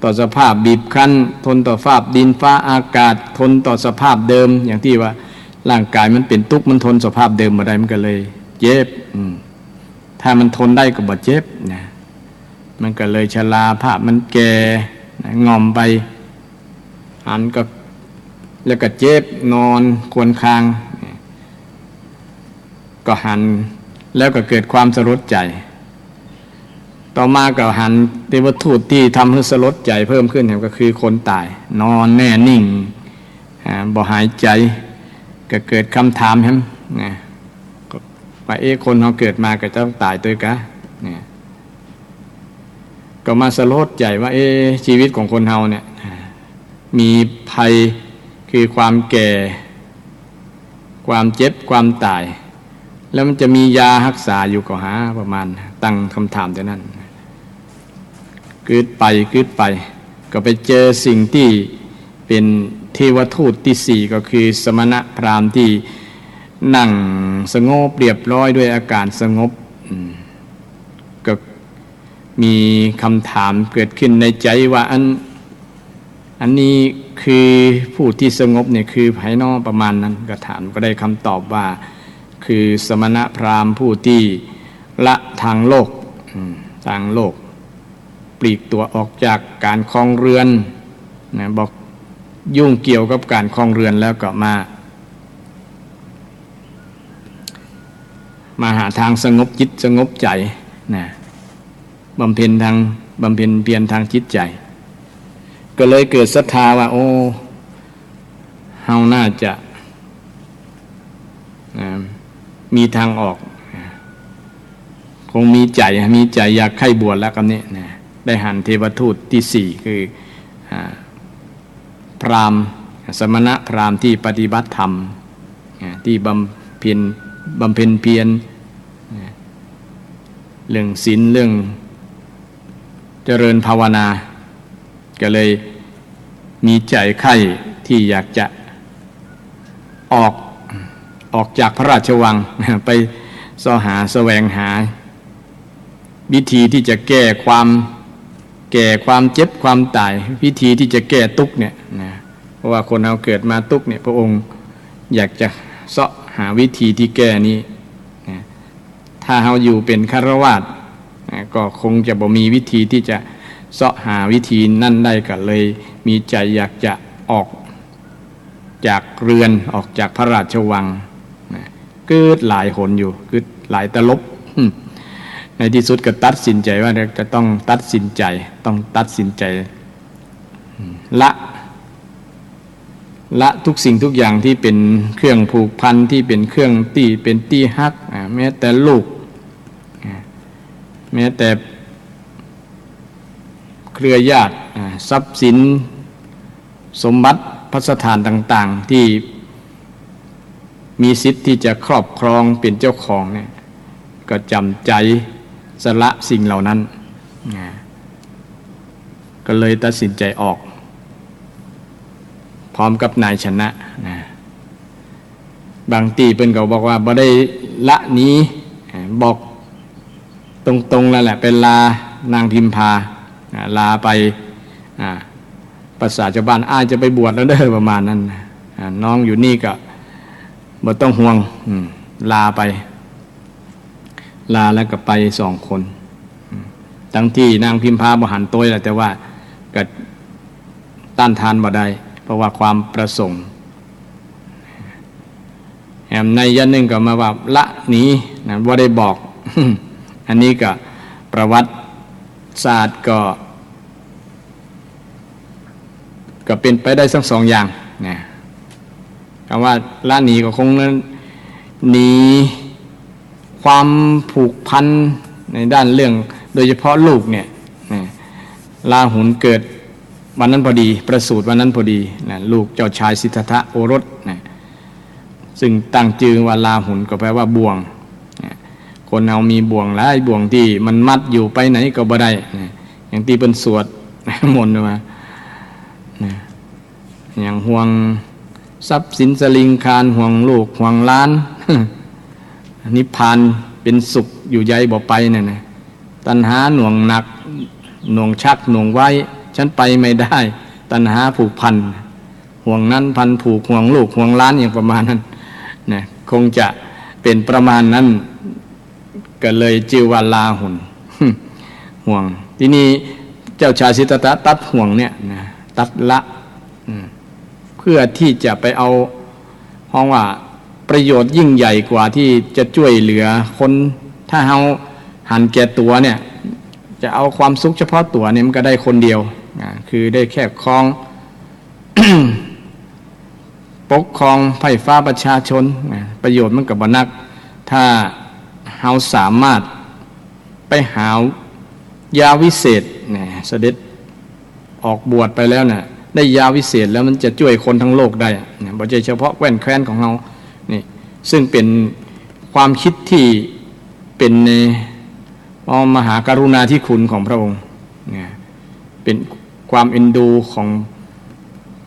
ต่อสภาพบีบคั้นทนต่อสภาพดินฟ้าอากาศทนต่อสภาพเดิมอย่างที่ว่าร่างกายมันเป็นทุกข์มันทนสภาพเดิมบ่ได้มันก็เลยเจ็บถ้ามันทนได้ก็บ่เจ็บนะมันก็เลยชราภาพมันแก่งอมไปหันก็แล้วก็เจ็บนอนควรคางก็หันแล้วก็เกิดความสลดใจต่อมาก็หันเทวทูตที่ทำให้สลดใจเพิ่มขึ้นก็คือคนตายนอนแน่นิ่งบ่หายใจก็เกิดคำถามแฮมว่าคนเราเกิดมาก็ต้องตายด้วยกะก็มาสลดใจว่าชีวิตของคนเราเนี่ยมีภัยคือความแก่ความเจ็บความตายแล้วมันจะมียารักษาอยู่ก็หาประมาณตั้งคำถามแต่นั้นกึดไปก็ไปเจอสิ่งที่เป็นเทวทูตที่สี่ก็คือสมณะพราหมณ์ที่นั่งสงบเรียบร้อยด้วยอาการสงบก็มีคำถามเกิดขึ้นในใจว่าอันนี้คือผู้ที่สงบเนี่ยคือไผน้อประมาณนั้นก็ถามก็ได้คำตอบว่าคือสมณะพราหมณ์ผู้ที่ละทางโลกปลีกตัวออกจากการครองเรือนนะบอกยุ่งเกี่ยวกับการครองเรือนแล้วก็มาหาทางสงบจิตสงบใจนะบำเพ็ญเพียรทางจิตใจก็เลยเกิดศรัทธาว่าเฮาน่าจะมีทางออกคงมีใจอยากใคร่บวชแล้วกันนี้นะได้หันเทวทูตที่สี่คือพราหมณ์สมณะพราหมณ์ที่ปฏิบัติธรรมที่บำเพ็ญเพียรเรื่องศีลเรื่องเจริญภาวนาก็เลยมีใจใคร่ที่อยากจะออกจากพระราชวังไปแสวงหาวิธีที่จะแก้ความเจ็บความตายวิธีที่จะแก้ทุกข์เนี่ยนะเพราะว่าคนเราเกิดมาทุกข์เนี่ยพระองค์อยากจะเสาะหาวิธีที่แก้นี้นะถ้าเราอยู่เป็นฆราวาสนะก็คงจะบ่มีวิธีที่จะเสาะหาวิธีนั่นได้ก็เลยมีใจอยากจะออกจากเรือนออกจากพระราชวังนะเกิดหลายหนอยู่คือหลายตลบในที่สุดก็ตัดสินใจว่าจะต้องตัดสินใจละทุกสิ่งทุกอย่างที่เป็นเครื่องผูกพันที่เป็นเครื่องเป็นตี้ฮักแม้แต่ลูกแม้แต่เครือญาติทรัพย์สินสมบัติพัสถานต่างๆที่มีสิทธิ์ที่จะครอบครองเป็นเจ้าของเนี่ย ก็จำใจสละสิ่งเหล่านั้นก็เลยตัดสินใจออกพร้อมกับนายชนะบางตีเพิ่นก็บอกว่าบ่ได้ละหนีบอกตรงๆแล้วแหละเป็นลานางพิมพาลาไปภาษาชาวบ้านอาจจะไปบวชแล้วเด้อประมาณนั้นน้องอยู่นี่ก็บ่ต้องห่วงลาไปลาแล้วก็ไป2 คนทั้งที่นางพิมพาบ่หันตัวแหละแต่ว่าก็ต้านทานบ่ได้เพราะว่าความประสงค์แถมในยันหนึ่งก็มาว่าละหนีนะบ่ได้บอก อันนี้ก็ประวัติศาสตร์ก็เป็นไปได้ทั้ง2 อย่างนะคำว่าละหนีก็คงหนีความผูกพันในด้านเรื่องโดยเฉพาะลูกเนี่ยลาหุนเกิดวันนั้นพอดีประสูติวันนั้นพอดีนะลูกเจ้าชายสิทธัตถะโอรสนะซึ่งตั้งชื่อว่าลาหุนก็แปลว่าบ่วงคนเอามีบ่วงหลายบ่วงที่มันมัดอยู่ไปไหนก็บ่ได้นะอย่างที่เป็นสวดมนต์มานะอย่างห่วงทรัพย์สินสลิงคารห่วงลูกห่วงล้าน นิพพานเป็นสุขอยู่ใยบ่ไปเนี่ยนะตัณหาหน่วงหนักหน่วงชักหน่วงไว้ฉันไปไม่ได้ตัณหาผูกพันห่วงนั้นพันผูกห่วงลูกห่วงล้านอย่างประมาณนั้นนะคงจะเป็นประมาณนั้นก็เลยชื่อว่าลาหุน ห่วงที่นี่เจ้าชายสิทธัตถะตัดห่วงเนี่ยนะตัดละเพื่อที่จะไปเอาห้องว่าประโยชน์ยิ่งใหญ่กว่าที่จะช่วยเหลือคนถ้าเฮาหันแก่ตัวเนี่ยจะเอาความสุขเฉพาะตัวเนี่ยมันก็ได้คนเดียวคือได้แค่ครอง ปกครองไฟฟ้าประชาชนประโยชน์มันกับบ่นักถ้าเฮาสามารถไปหายาวิเศษเนี่ยเสด็จออกบวชไปแล้วเนี่ยได้ยาวิเศษแล้วมันจะช่วยคนทั้งโลกได้เนี่ยบ่ใช่เฉพาะแว่นแคว้นของเรานี่ซึ่งเป็นความคิดที่เป็นในมหากรุณาธิคุณของพระองค์เนี่ยเป็นความเอ็นดูของ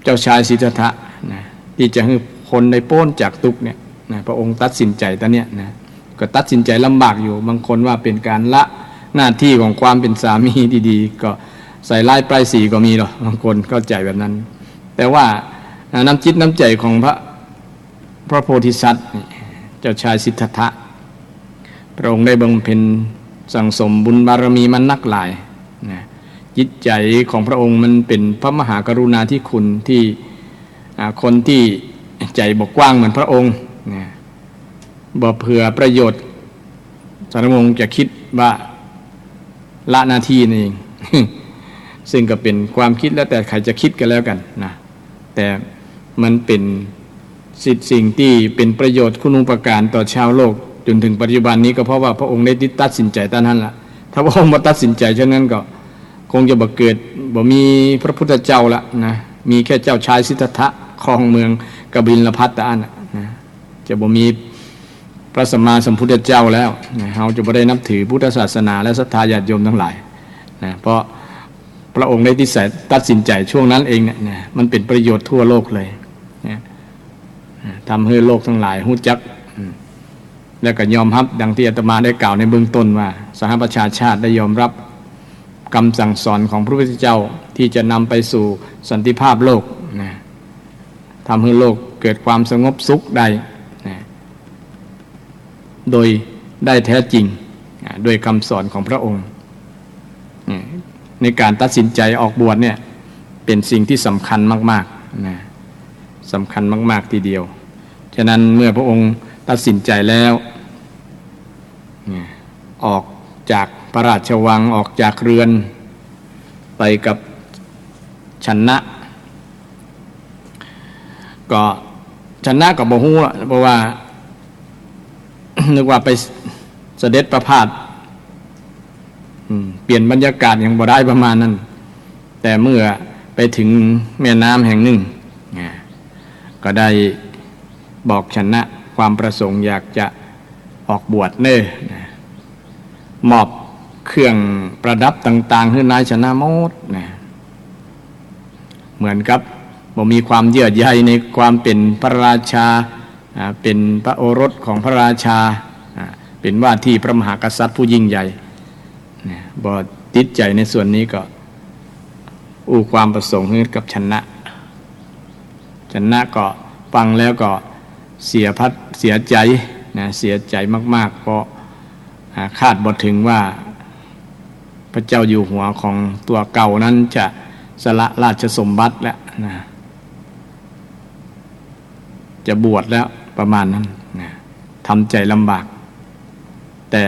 เจ้าชายสิทธัตถะนะที่จะให้คนได้พ้นจากทุกข์เนี่ยนะพระองค์ตัดสินใจตอนเนี้ยนะก็ตัดสินใจลำบากอยู่บางคนว่าเป็นการละหน้าที่ของความเป็นสามีดีๆก็ใส่ลายปลายสีก็มีหรอกบางคนเข้าใจแบบนั้นแต่ว่าน้ำจิตน้ำใจของพระโพธิสัตว์เจ้าชายสิทธัตถะพระองค์ได้บำเพ็ญสั่งสมบุญบารมีมันนักหลายนะจิตใจของพระองค์มันเป็นพระมหากรุณาธิคุณที่คนที่ใจบกกว้างเหมือนพระองค์นะบ่เผื่อประโยชน์สารวงศ์จะคิดว่าละหน้าที่นี่เอง ซึ่งก็เป็นความคิดแล้วแต่ใครจะคิดกันแล้วกันนะแต่มันเป็นสิ่งที่เป็นประโยชน์คุณูปการต่อชาวโลกจนถึงปัจจุบันนี้ก็เพราะว่าพระองค์ได้ตัดสินใจตอนนั้นละถ้าพระองค์มาตัดสินใจเช่นนั้นก็คงจะบ่เกิดบ่มีพระพุทธเจ้าละนะมีแค่เจ้าชายสิทธัตถะครองเมืองกบิลพัสตะนะจะบ่มีพระสัมมาสัมพุทธเจ้าแล้วเราจะบ่ได้นับถือพุทธศาสนาและศรัทธาญาติโยมทั้งหลายนะเพราะพระองค์ได้ตัดสินใจช่วงนั้นเองเนี่ยมันเป็นประโยชน์ทั่วโลกเลยนะทำให้โลกทั้งหลายรู้จักแล้วก็ยอมรับดังที่อาตมาได้กล่าวในเบื้องต้นว่าสหประชาชาติได้ยอมรับคำสั่งสอนของพระพุทธเจ้าที่จะนำไปสู่สันติภาพโลกนะทำให้โลกเกิดความสงบสุขได้นะโดยได้แท้จริงโดยคำสอนของพระองค์ในการตัดสินใจออกบวชเนี่ยเป็นสิ่งที่สำคัญมากๆนะสำคัญมากๆทีเดียวฉะนั้นเมื่อพระองค์ตัดสินใจแล้วออกจากพระราชวังออกจากเรือนไปกับชนะก็ชนะก็บ่ฮู้เพราะว่า นึกว่าไปเสด็จประพาสเปลี่ยนบรรยากาศอย่างบ่ได้ประมาณนั้นแต่เมื่อไปถึงแม่น้ำแห่งหนึ่งก็ได้บอกชนะความประสงค์อยากจะออกบวชเน้อ มอบเครื่องประดับต่างๆให้นายชนะมดนะเหมือนกับบ่มีความเยื่อใยในความเป็นพระราชาเป็นพระโอรสของพระราชาเป็นว่าที่พระมหากษัตริย์ผู้ยิ่งใหญ่บ่ติดใจในส่วนนี้ก็ความประสงค์ให้กับชนะก็ฟังแล้วก็เสียใจนะเสียใจมากๆเพราะคาดบ่ถึงว่าพระเจ้าอยู่หัวของตัวเก่านั้นจะสละราชสมบัติแล้วนะจะบวชแล้วประมาณนั้นนะทำใจลำบากแต่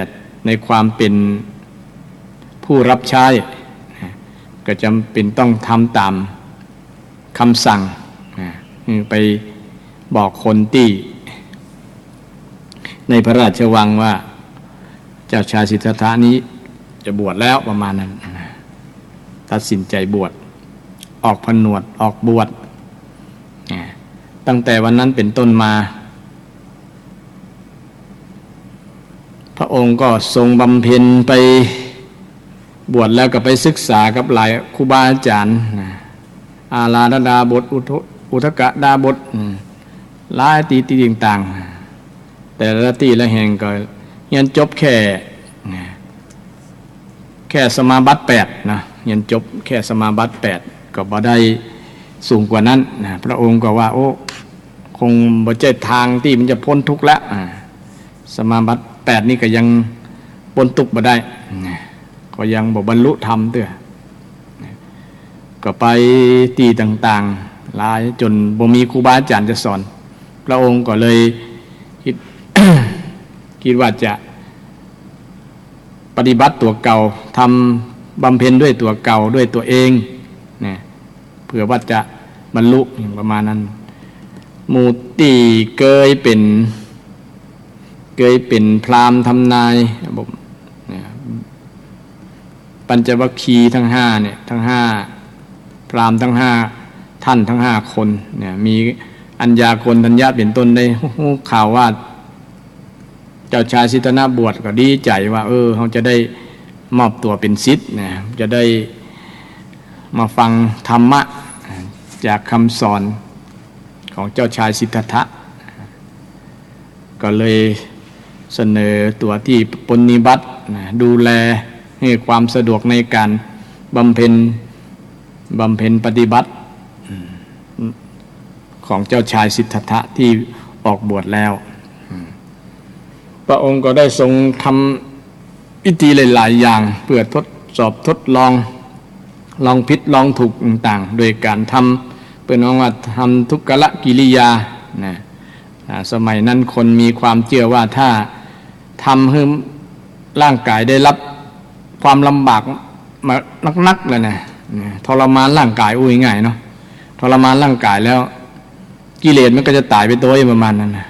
ในความเป็นผู้รับใช้นะก็จำเป็นต้องทำตามคำสั่งนะไปบอกคนที่ในพระราชวังว่าเจ้าชายสิทธัตถะนี้จะบวชแล้วประมาณนั้นนะตัดสินใจบวชออกผนวดออกบวชตั้งแต่วันนั้นเป็นต้นมาพระองค์ก็ทรงบำเพ็ญไปบวชแล้วก็ไปศึกษากับหลายครูบาอาจารย์อาราธดาบทอุทกดาบทหลายตีต่างๆแต่ละที่ละแห่งก็เรียนจบแค่สมาบัติ8นะเรียนจบแค่สมาบัติ8ก็บ่ได้สูงกว่านั้นนะพระองค์ก็ว่าคงบ่ใช่ทางที่มันจะพ้นทุกข์แล้วสมาบัติ8นี่ก็ยังพ้นทุกข์บ่ได้ก็ยังบ่บรรลุธรรมเด้อก็ไปที่ต่างๆหลายจนบ่มีครูบาอาจารย์จะสอนพระองค์ก็เลยคิดว่าจะปฏิบัติตัวเก่าทำบำเพ็ญด้วยตัวเก่าด้วยตัวเองนะเพื่อว่าจะบรรลุอย่างประมาณนั้นมูติเคยเป็นพราหมณ์ทำนายปัญจวัคคีย์ทั้ง5เนี่ยทั้ง5พราหมณ์ทั้ง5ท่านทั้ง5คนเนี่ยมีอัญญาโกณฑัญญะเป็นต้นได้ข่าวว่าเจ้าชายสิทธัตถะบวชก็ดีใจว่าเขาจะได้มอบตัวเป็นศิษย์นะจะได้มาฟังธรรมะจากคำสอนของเจ้าชายสิทธัตถะก็เลยเสนอตัวที่ปฏิบัติดูแลให้ความสะดวกในการบำเพ็ญปฏิบัติของเจ้าชายสิทธัตถะที่ออกบวชแล้วพระองค์ก็ได้ทรงทำพิธีหลายๆอย่างเพื่อทดสอบทดลองผิดลองถูกต่างๆโดยการทำเป็นว่าทำทุกขละกิริยานะสมัยนั้นคนมีความเชื่อว่าถ้าทำให้ร่างกายได้รับความลำบากมานักๆเลยนะทรมานร่างกายง่ายเนาะทรมานร่างกายแล้วกิเลสมันก็จะตายไปตัวประมาณนั้นนะ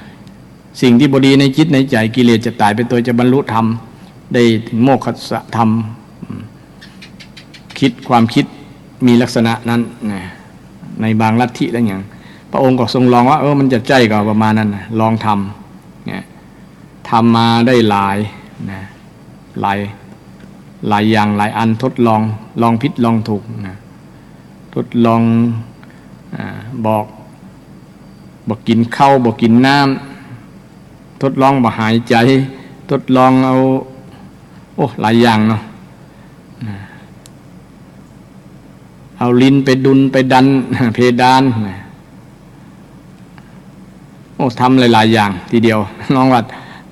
สิ่งที่บดีในจิตในใจกิเลสจะตายไปตัวจะบรรลุธรรมได้ถึงโมฆะธรรมความคิดมีลักษณะนั้นในบางลัทธิแล้วอย่างพระองค์ก็ทรงลองว่ามันจะใจก็ประมาณนั้นลองทำมาได้หลายอย่างหลายอันทดลองผิดลองถูกทดลองบอกกินข้าวบอกกินน้ำทดลองบ่หายใจทดลองเอาหลายอย่างเนาะเอาลิ้นไปดุนไปดันเพดานทำหลายๆอย่างทีเดียวน้องว่า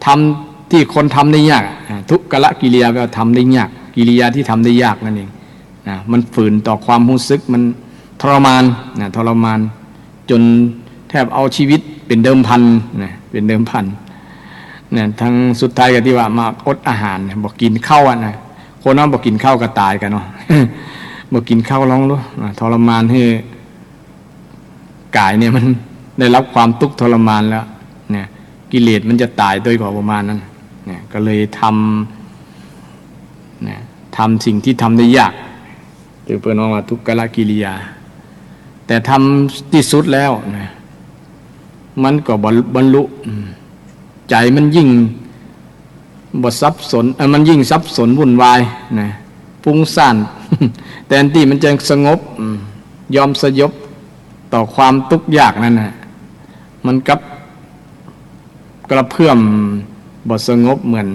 ทำที่คนทำได้ยากทุกขละกิริยาก็ทำได้ยากกิริยาที่ทำได้ยากนั่นเองมันฝืนต่อความรู้สึกมันทรมานจนแทบเอาชีวิตเป็นเดิมพันเป็นเดิมพันทั้งสุดท้ายก็ที่ว่ามาอดอาหารบอกกินข้าวนะคนนั้นบอกกินข้าวก็ตายกันเนาะบอกกินข้าวลองดูทรมานให้กายเนี่ยมันได้รับความทุกข์ทรมานแล้วเนี่ยกิเลสมันจะตายโดยกว่าประมาณนั้นเนี่ยก็เลยทำสิ่งที่ทำได้ยากถือเป็นว่าทุกขละกิริยาแต่ทำที่สุดแล้วนะมันก็บรรลุใจมันยิ่ง บ่สับสนมันยิ่งสับสนวุ่นวายนะฟุ้งซ่าน แต่อันที่มันจะสงบยอมสยบต่อความทุกข์ยากนั่นนะมันกับกระเพื่อมบ่สงบเหมือน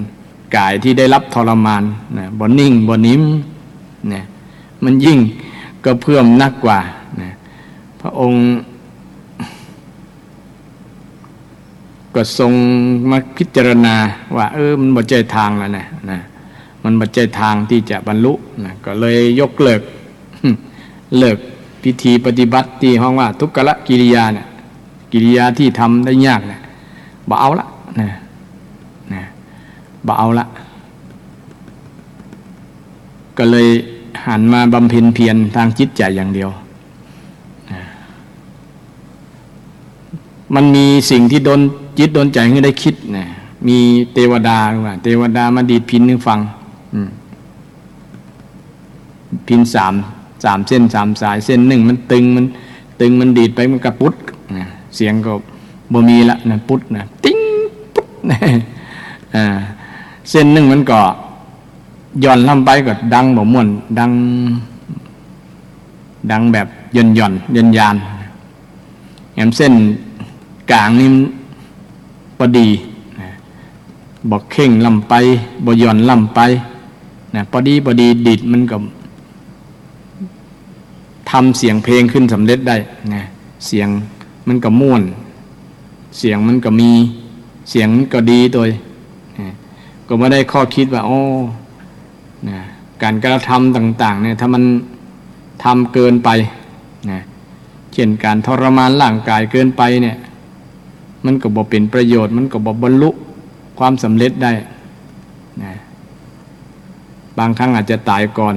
กายที่ได้รับทรมานนะบ่นิ่งบ่นิ่มนะมันยิ่งกระเพื่อมนักกว่านะพระองค์ก็ทรงมาพิจารณาว่ามันบ่ใจทางแล้วนะมันบ่ใจทางที่จะบรรลุนะก็เลยยกเลิก เลิกพิธีปฏิบัติที่ห้องว่าทุกขละกิริยาเนี่ยกิริยาที่ทำได้ยากเนี่ยบ่เอาละนะบ่เอาละก็เลยหันมาบำเพ็ญเพียรทางจิตใจอย่างเดียวมันมีสิ่งที่โดนจิตโดนใจให้ได้คิดนะมีเทวดาว่าเทวดามาดีดพิณให้ฟังพิณสามเส้น3สายเส้นหนึ่งมันตึงมันดีดไปมันกระปุดนะเสียงก็บ่มีละนะปุดนะติ้งปุ๊ดนะเส้นหนึ่งมันก็ย่อนลำไปก็ดังบ่ม่วนดังแบบย่อนยานแหมเส้นกลางนี่พอดีบ่เข่งลำไปบ่ย่อนลำไปนะพอดีดีดมันก็ทำเสียงเพลงขึ้นสำเร็จได้นะเสียงมันก็ม่วนเสียงมันก็มีเสียงมันก็ดีตัวก็ไม่ได้ข้อคิดว่านะการกระทำต่างๆเนี่ยถ้ามันทำเกินไปนะเช่นการทรมานร่างกายเกินไปเนี่ยมันก็บ่เป็นประโยชน์มันก็บ่บรรลุความสำเร็จได้นะบางครั้งอาจจะตายก่อน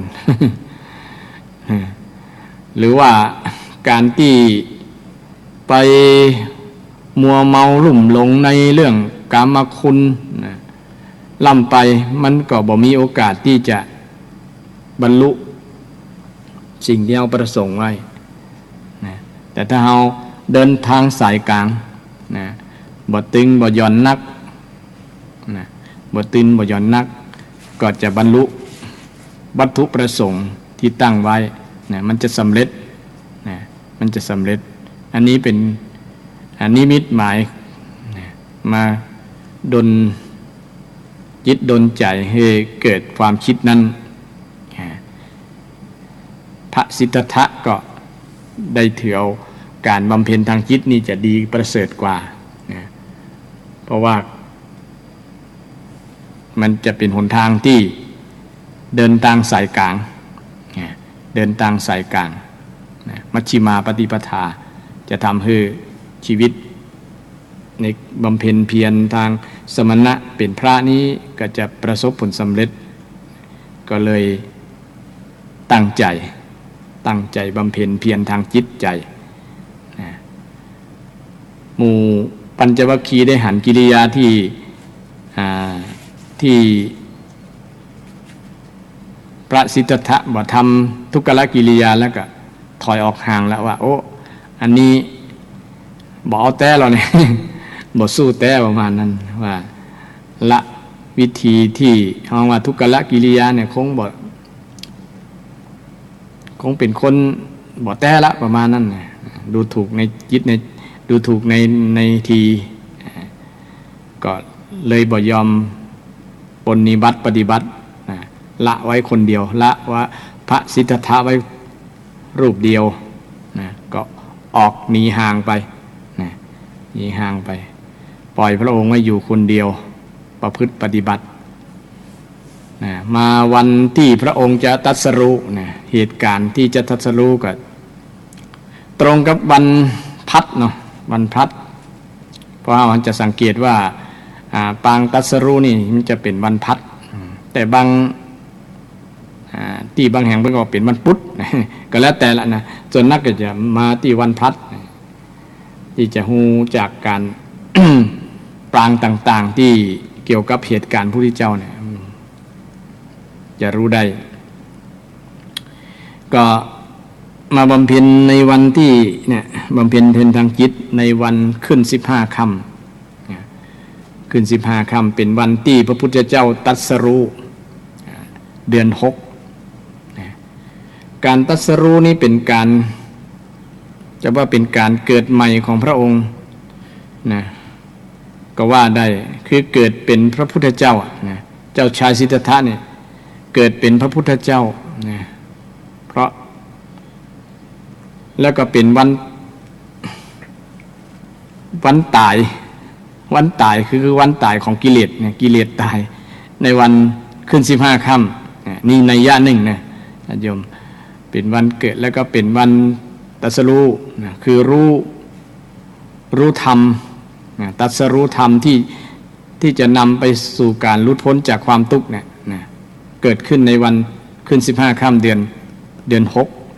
หรือว่าการที่ไปมัวเมาลุ่มหลงในเรื่องกามคุณนะล่ำไปมันก็บ่มีโอกาสที่จะบรรลุสิ่งที่เราประสงค์ไว้นะแต่ถ้าเราเดินทางสายกลางนะบ่ตึงบ่หย่อนนักนะบ่ตึงบ่หย่อนนักก็จะบรรลุวัตถุประสงค์ที่ตั้งไว้นะมันจะสำเร็จนะมันจะสำเร็จอันนี้เป็นนิมิตหมายนะมาดลจิตดลใจให้เกิดความคิดนั้นพระสิทธัตถะก็ได้ถือเอาการบำเพ็ญทางจิตนี่จะดีประเสริฐกว่านะเพราะว่ามันจะเป็นหนทางที่เดินทางสายกลางเดินทางสายกลางมัชฌิมาปฏิปทาจะทำให้ชีวิตในบำเพ็ญเพียรทางสมณะเป็นพระนี้ก็จะประสบผลสำเร็จก็เลยตั้งใจบำเพ็ญเพียรทางจิตใจหมู่ปัญจวัคคีย์ได้หันกิริยาที่พระสิทธัตถะบ่ทำทุกขละกิริยาแล้วก็ถอยออกห่างแล้วว่าอันนี้บ่เอาแต่เราเนี่ย บ่สู้แต่ประมาณนั้นว่าละวิธีที่เฮาว่าทุกขละกิริยาเนี่ยคงเป็นคนบ่แต่ละประมาณนั้นดูถูกในจิตในดูถูกในทีก็เลยบ่ยอมปฏิบัติละไว้คนเดียวละว่าพระสิทธัตถะไว้รูปเดียวนะก็ออกหนีห่างไปนะหนีห่างไปปล่อยพระองค์ไว้อยู่คนเดียวประพฤติปฏิบัตินะมาวันที่พระองค์จะตรัสรู้นะเหตุการณ์ที่จะตรัสรู้ก็ตรงกับวันพัดเนาะวันพัดเพราะว่ามันจะสังเกตว่าปางตรัสรู้นี่มันจะเป็นวันพัดแต่บางที่บางแห่งมันก็เป็นวันพุธก็แล้วแต่ละนะส่วนนักก็จะมาที่วันพัดที่จะฮู้จากการ ปรางต่างๆที่เกี่ยวกับเหตุการณ์พระพุทธเจ้าเนี่ยจะรู้ได้ก็มาบำเพ็ญในวันที่เนี่ยบำเพ็ญทางจิตในวันขึ้น15 ค่ำ ขึ้น15ค่ำเป็นวันที่พระพุทธเจ้าตรัสรู้เดือน6การตรัสรู้นี้เป็นการจะว่าเป็นการเกิดใหม่ของพระองค์นะก็ว่าได้คือเกิดเป็นพระพุทธเจ้านะเจ้าชายสิทธัตถะเนี่ยเกิดเป็นพระพุทธเจ้านะเพราะแล้วก็เป็นวันตายคือวันตายของกิเลสเนี่ยกิเลสตายในวันขึ้น15ค่ำนี่นัยยะหนึ่งนะโยมเป็นวันเกิดแล้วก็เป็นวันตรัสรู้นะคือรู้ธรรมนะตรัสรู้ธรรมที่จะนำไปสู่การหลุดพ้นจากความทุกข์เนี่ยนะเกิดขึ้นในวันขึ้น15ค่ำเดือน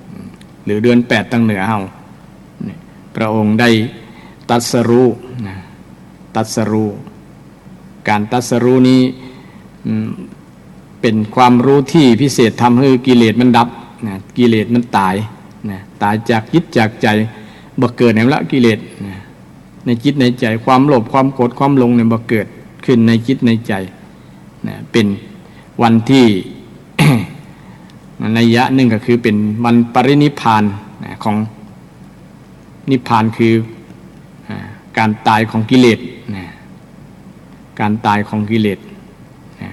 6หรือเดือน8ตั้งเหนือเฮาพระองค์ได้ตรัสรู้นะตรัสรู้การตรัสรู้นี้เป็นความรู้ที่พิเศษทำให้กิเลสมันดับนะกิเลสมันตายนะตายจากจิตจากใจบ่เกิดในละกิเลสนะในจิตในใจความโลภความโกรธความหลงเนี่ยบ่เกิดขึ้นในจิตในใจนะเป็นวันที่ นัยยะหนึ่งก็คือเป็นวันปรินิพพานนะของนิพพานคือการตายของกิเลสนะการตายของกิเลสนะ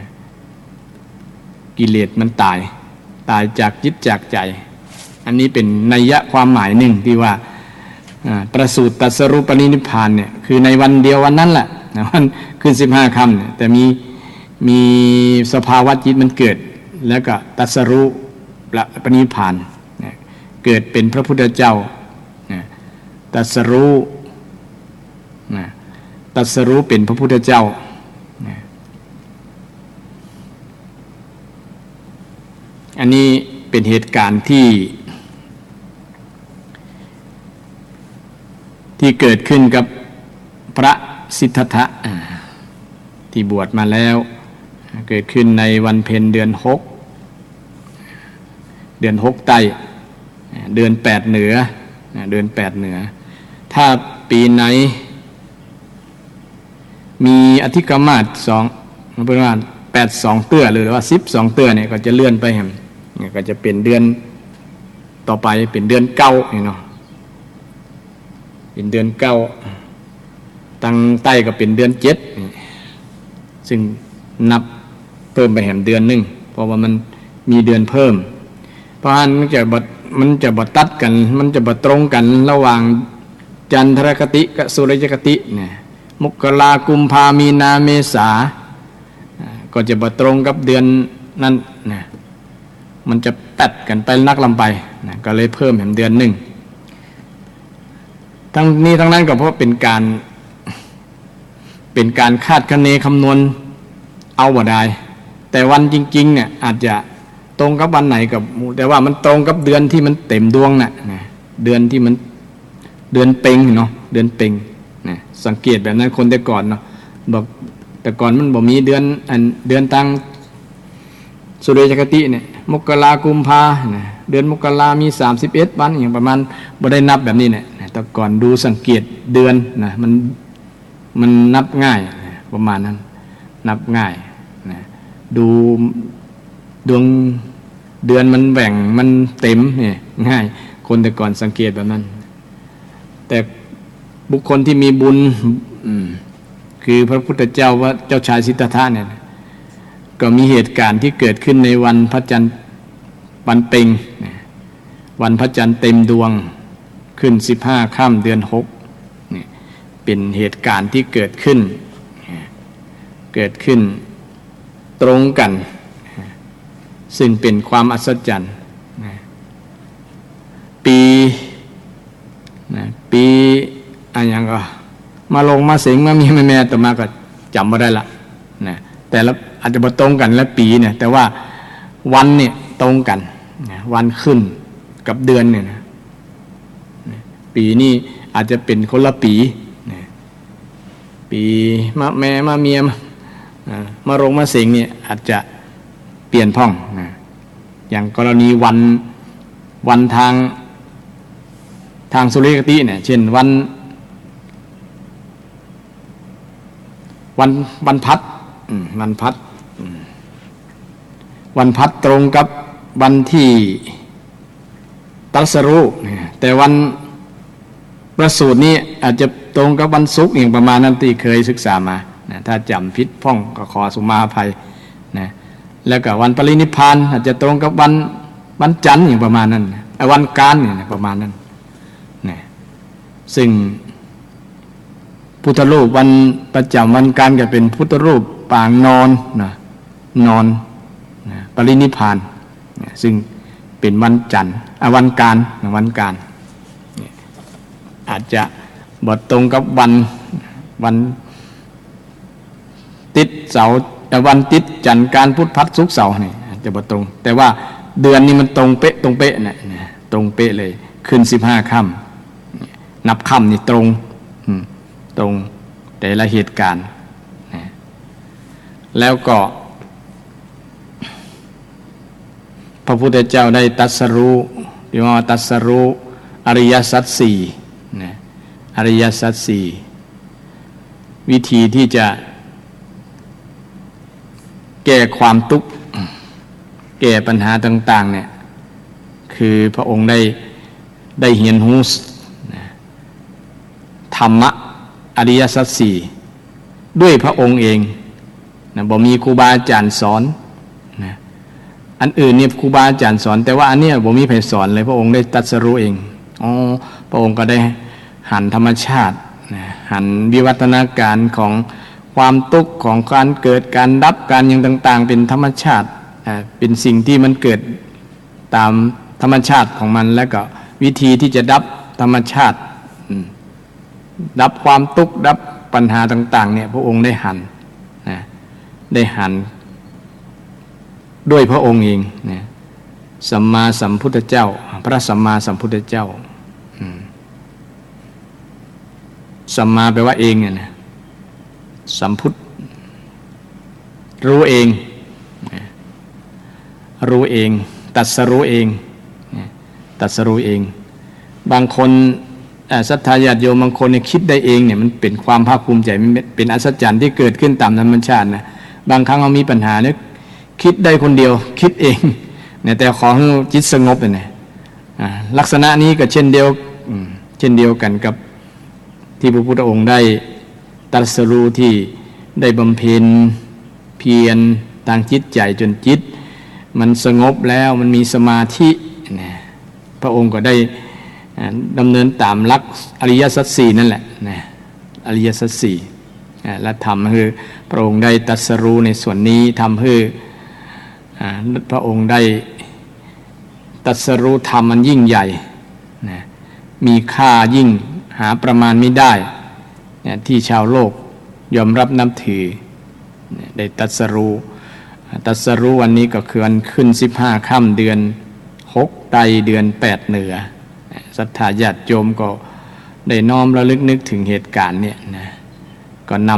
กิเลสมันตายจากจิตจากใจอันนี้เป็นนัยยะความหมายหนึ่งที่ว่าประสูติตรัสรู้ปรินิพพานเนี่ยคือในวันเดียววันนั้นแหละวันขึ้น15ค่ำเนี่ยแต่มีสภาวะจิตมันเกิดแล้วก็ตรัสรู้ปรินิพพานเกิดเป็นพระพุทธเจ้าตรัสรู้เป็นพระพุทธเจ้าอันนี้เป็นเหตุการณ์ที่เกิดขึ้นกับพระสิทธัตถะที่บวชมาแล้วเกิดขึ้นในวันเพ็ญเดือน6ใต้เดือน8เหนือเดือน8เหนือถ้าปีไหนมีอธิกมาศ2ประมาณ82เตื้อหรือว่า12เตื้อเนี่ยก็จะเลื่อนไปแห่งเนี่ยก็จะเป็นเดือนต่อไปเป็นเดือน9เนาะเป็นเดือน9ตั้งใต้ก็เป็นเดือน7ซึ่งนับเพิ่มไปแห่งเดือนนึงเพราะว่ามันมีเดือนเพิ่มเพราะฉะนั้นมันจะบ่ตัดกันมันจะบ่ตรงกันระหว่างจันทรคติกับสุริยคติเนี่ยมกรากุมภามีนาเมษาก็จะบ่ตรงกับเดือนนั้นนะมันจะแปดกันไปนักลำไปนะก็เลยเพิ่มแห่งเดือนนึงทั้งนี้ทั้งนั้นก็เพราะเป็นการคาดคะเนคำนวณเอาบ่ได้แต่วันจริงๆเนี่ยอาจจะตรงกับวันไหนกับแต่ว่ามันตรงกับเดือนที่มันเต็มดวงน่ะนะเดือนที่มันเดือนเพ็งเนาะเดือนเพ็งนะสังเกตแบบนั้นคนแต่ก่อนเนาะบอกแต่ก่อนมันบ่มีเดือนตั้งสุริยคติเนี่ยมกรากุมภานะเดือนมกรามี31วันอย่างประมาณบ่ได้นับแบบนี้เนี่ยแต่ก่อนดูสังเกตเดือนนะมันนับง่ายนะประมาณนั้นนับง่ายนะดูดวงเดือนมันแบ่งมันเต็มเนี่ยง่ายคนแต่ก่อนสังเกตแบบนั้นแต่บุคคลที่มีบุญคือพระพุทธเจ้าว่าเจ้าชายสิทธัตถะเนี่ยก็มีเหตุการณ์ที่เกิดขึ้นในวันพระจันทร์วันเพ็ญวันพระจันทร์เต็มดวงขึ้น15ค่ำเดือน6นี่เป็นเหตุการณ์ที่เกิดขึ้นตรงกันซึ่งเป็นความอัศจรรย์ปีอะไรอย่างก็มาลงมาสิงมามีแม่ต่อมาก็จำไม่ได้ละนะแต่ละอาจจะบ่ตรงกันและปีเนี่ยแต่ว่าวันเนี่ยตรงกันนะวันขึ้นกับเดือนเนี่ยนะปีนี้อาจจะเป็นคนละปีนะปีมาแม่มาเมียมาลงมาสิงเนี่ยอาจจะเปลี่ยนพ่องนะอย่างกรณีวันทางสุริยคติเนี่ยเช่นวัน วันพัดวันพัดวันพัดตรงกับวันที่ตรัสรู้แต่วันประสูตินี้อาจจะตรงกับวันศุกร์อย่างประมาณนั้นที่เคยศึกษามานะถ้าจำผิดพ้องก็ขอสุมาอภัยนะแล้วก็วันปรินิพพานอาจจะตรงกับวันจันทร์อย่างประมาณนั้นวันกาลเนี่ยประมาณนั้นนะซึ่งพุทธรูปวันประจำวันกาลก็เป็นพุทธรูปปางนอนนะปรินิพพานนะซึ่งเป็นวันจันทร์วันกาลอาจจะบทตรงกับวันติดเสาร์วันติดจันทร์การพุธพัดศุกร์เสาร์นี่อาจจะบทตรงแต่ว่าเดือนนี้มันตรงเป๊ะนะตรงเป๊ะเลยขึ้น15 ค่ำนับค่ำนี่ตรงแต่ละเหตุการณ์นะแล้วก็พระพุทธเจ้าได้ตรัสรู้เรียกว่าตรัสรู้อริยสัจสี่นะอริยสัจสี่วิธีที่จะแก้ความทุกข์แก้ปัญหาต่างๆเนี่ยคือพระองค์ได้เห็นรู้ธรรมะอริยสัจสี่ด้วยพระองค์เองนะบ่มีครูบาอาจารย์สอนนะอันอื่นเนี่ยครูบาอาจารย์สอนแต่ว่าอันเนี้ยบ่มีใครสอนเลยพระองค์ได้ตรัสรู้เองพระองค์ก็ได้หันธรรมชาตินะหันวิวัฒนาการของความทุกข์ของการเกิดการดับการอย่างต่างๆเป็นธรรมชาติเป็นสิ่งที่มันเกิดตามธรรมชาติของมันแล้วก็วิธีที่จะดับธรรมชาติดับความทุกข์ดับปัญหาต่างๆเนี่ยพระองค์ได้หันนะได้หันด้วยพระองค์เองนะสัมมาสัมพุทธเจ้าพระสัมมาสัมพุทธเจ้าสัมมาแปลว่าเองเนี่ยนะสัมพุทธรู้เองรู้เองตรัสรู้เองตรัสรู้เองบางคนศรัทธาญาติโยมบางคนเนี่ยคิดได้เองเนี่ยมันเป็นความภาคภูมิใจมันเป็นอัศจรรย์ที่เกิดขึ้นตามธรรมชาตินะบางครั้งเรามีปัญหาเนี่ยคิดได้คนเดียวคิดเองเนี่ยแต่ขอให้จิตสงบเนี่ยลักษณะนี้ก็เช่นเดียวกันกับที่พระพุทธองค์ได้ตรัสรู้ที่ได้บำเพ็ญเพียรทางจิตใจจนจิตมันสงบแล้วมันมีสมาธินะพระองค์ก็ได้ดำเนินตามหลักอริยสัจสี่นั่นแหละนะอริยสัจสี่และทำให้พระองค์ได้ตรัสรู้ในส่วนนี้ทำให้พระองค์ได้ตรัสรู้ธรรมมันยิ่งใหญ่นะมีค่ายิ่งหาประมาณไม่ได้ที่ชาวโลกยอมรับนับถือได้ตรัสรู้วันนี้ก็คือวันขึ้น15 ค่ำเดือน6ไตรเดือน8เหนือศรัทธาญาติโยมก็ได้น้อมระลึกนึกถึงเหตุการณ์เนี่ยนะก็น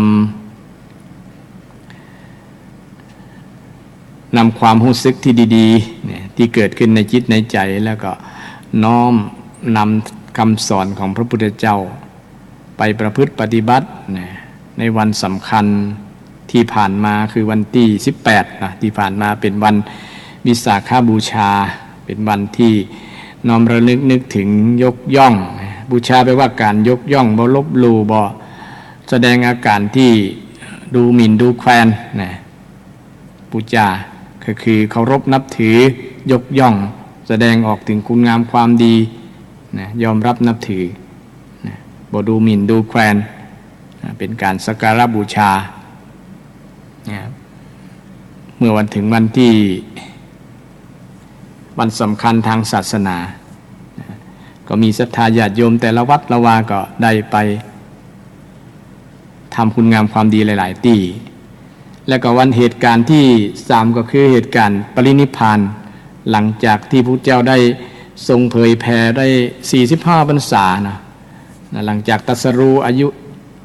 ำความรู้สึกที่ดีๆเนี่ยที่เกิดขึ้นในจิตในใจแล้วก็น้อมนำคำสอนของพระพุทธเจ้าไปประพฤติปฏิบัติในวันสำคัญที่ผ่านมาคือวันที่18นะที่ผ่านมาเป็นวันวิสาขบูชาเป็นวันที่น้อมระลึกนึกถึงยกย่องบูชาแปลว่าการยกย่องบ่ลบหลู่บ่แสดงอาการที่ดูหมิ่นดูแคลนนะบูชาก็คือเคารพนับถือยกย่องแสดงออกถึงคุณงามความดีนะยอมรับนับถือนะบ่ดูหมิ่นดูแคลนนะเป็นการสักการะบูชานะเมื่อวันถึงวันที่วันสำคัญทางศาสนานะก็มีศรัทธาญาติโยมแต่ละวัดละวาก็ได้ไปทำคุณงามความดีหลายๆที่และก็วันเหตุการณ์ที่3ก็คือเหตุการณ์ปรินิพพานหลังจากที่พระเจ้าได้ทรงเผยแผ่ได้45 พรรษานะหลังจากตรัสรู้อายุ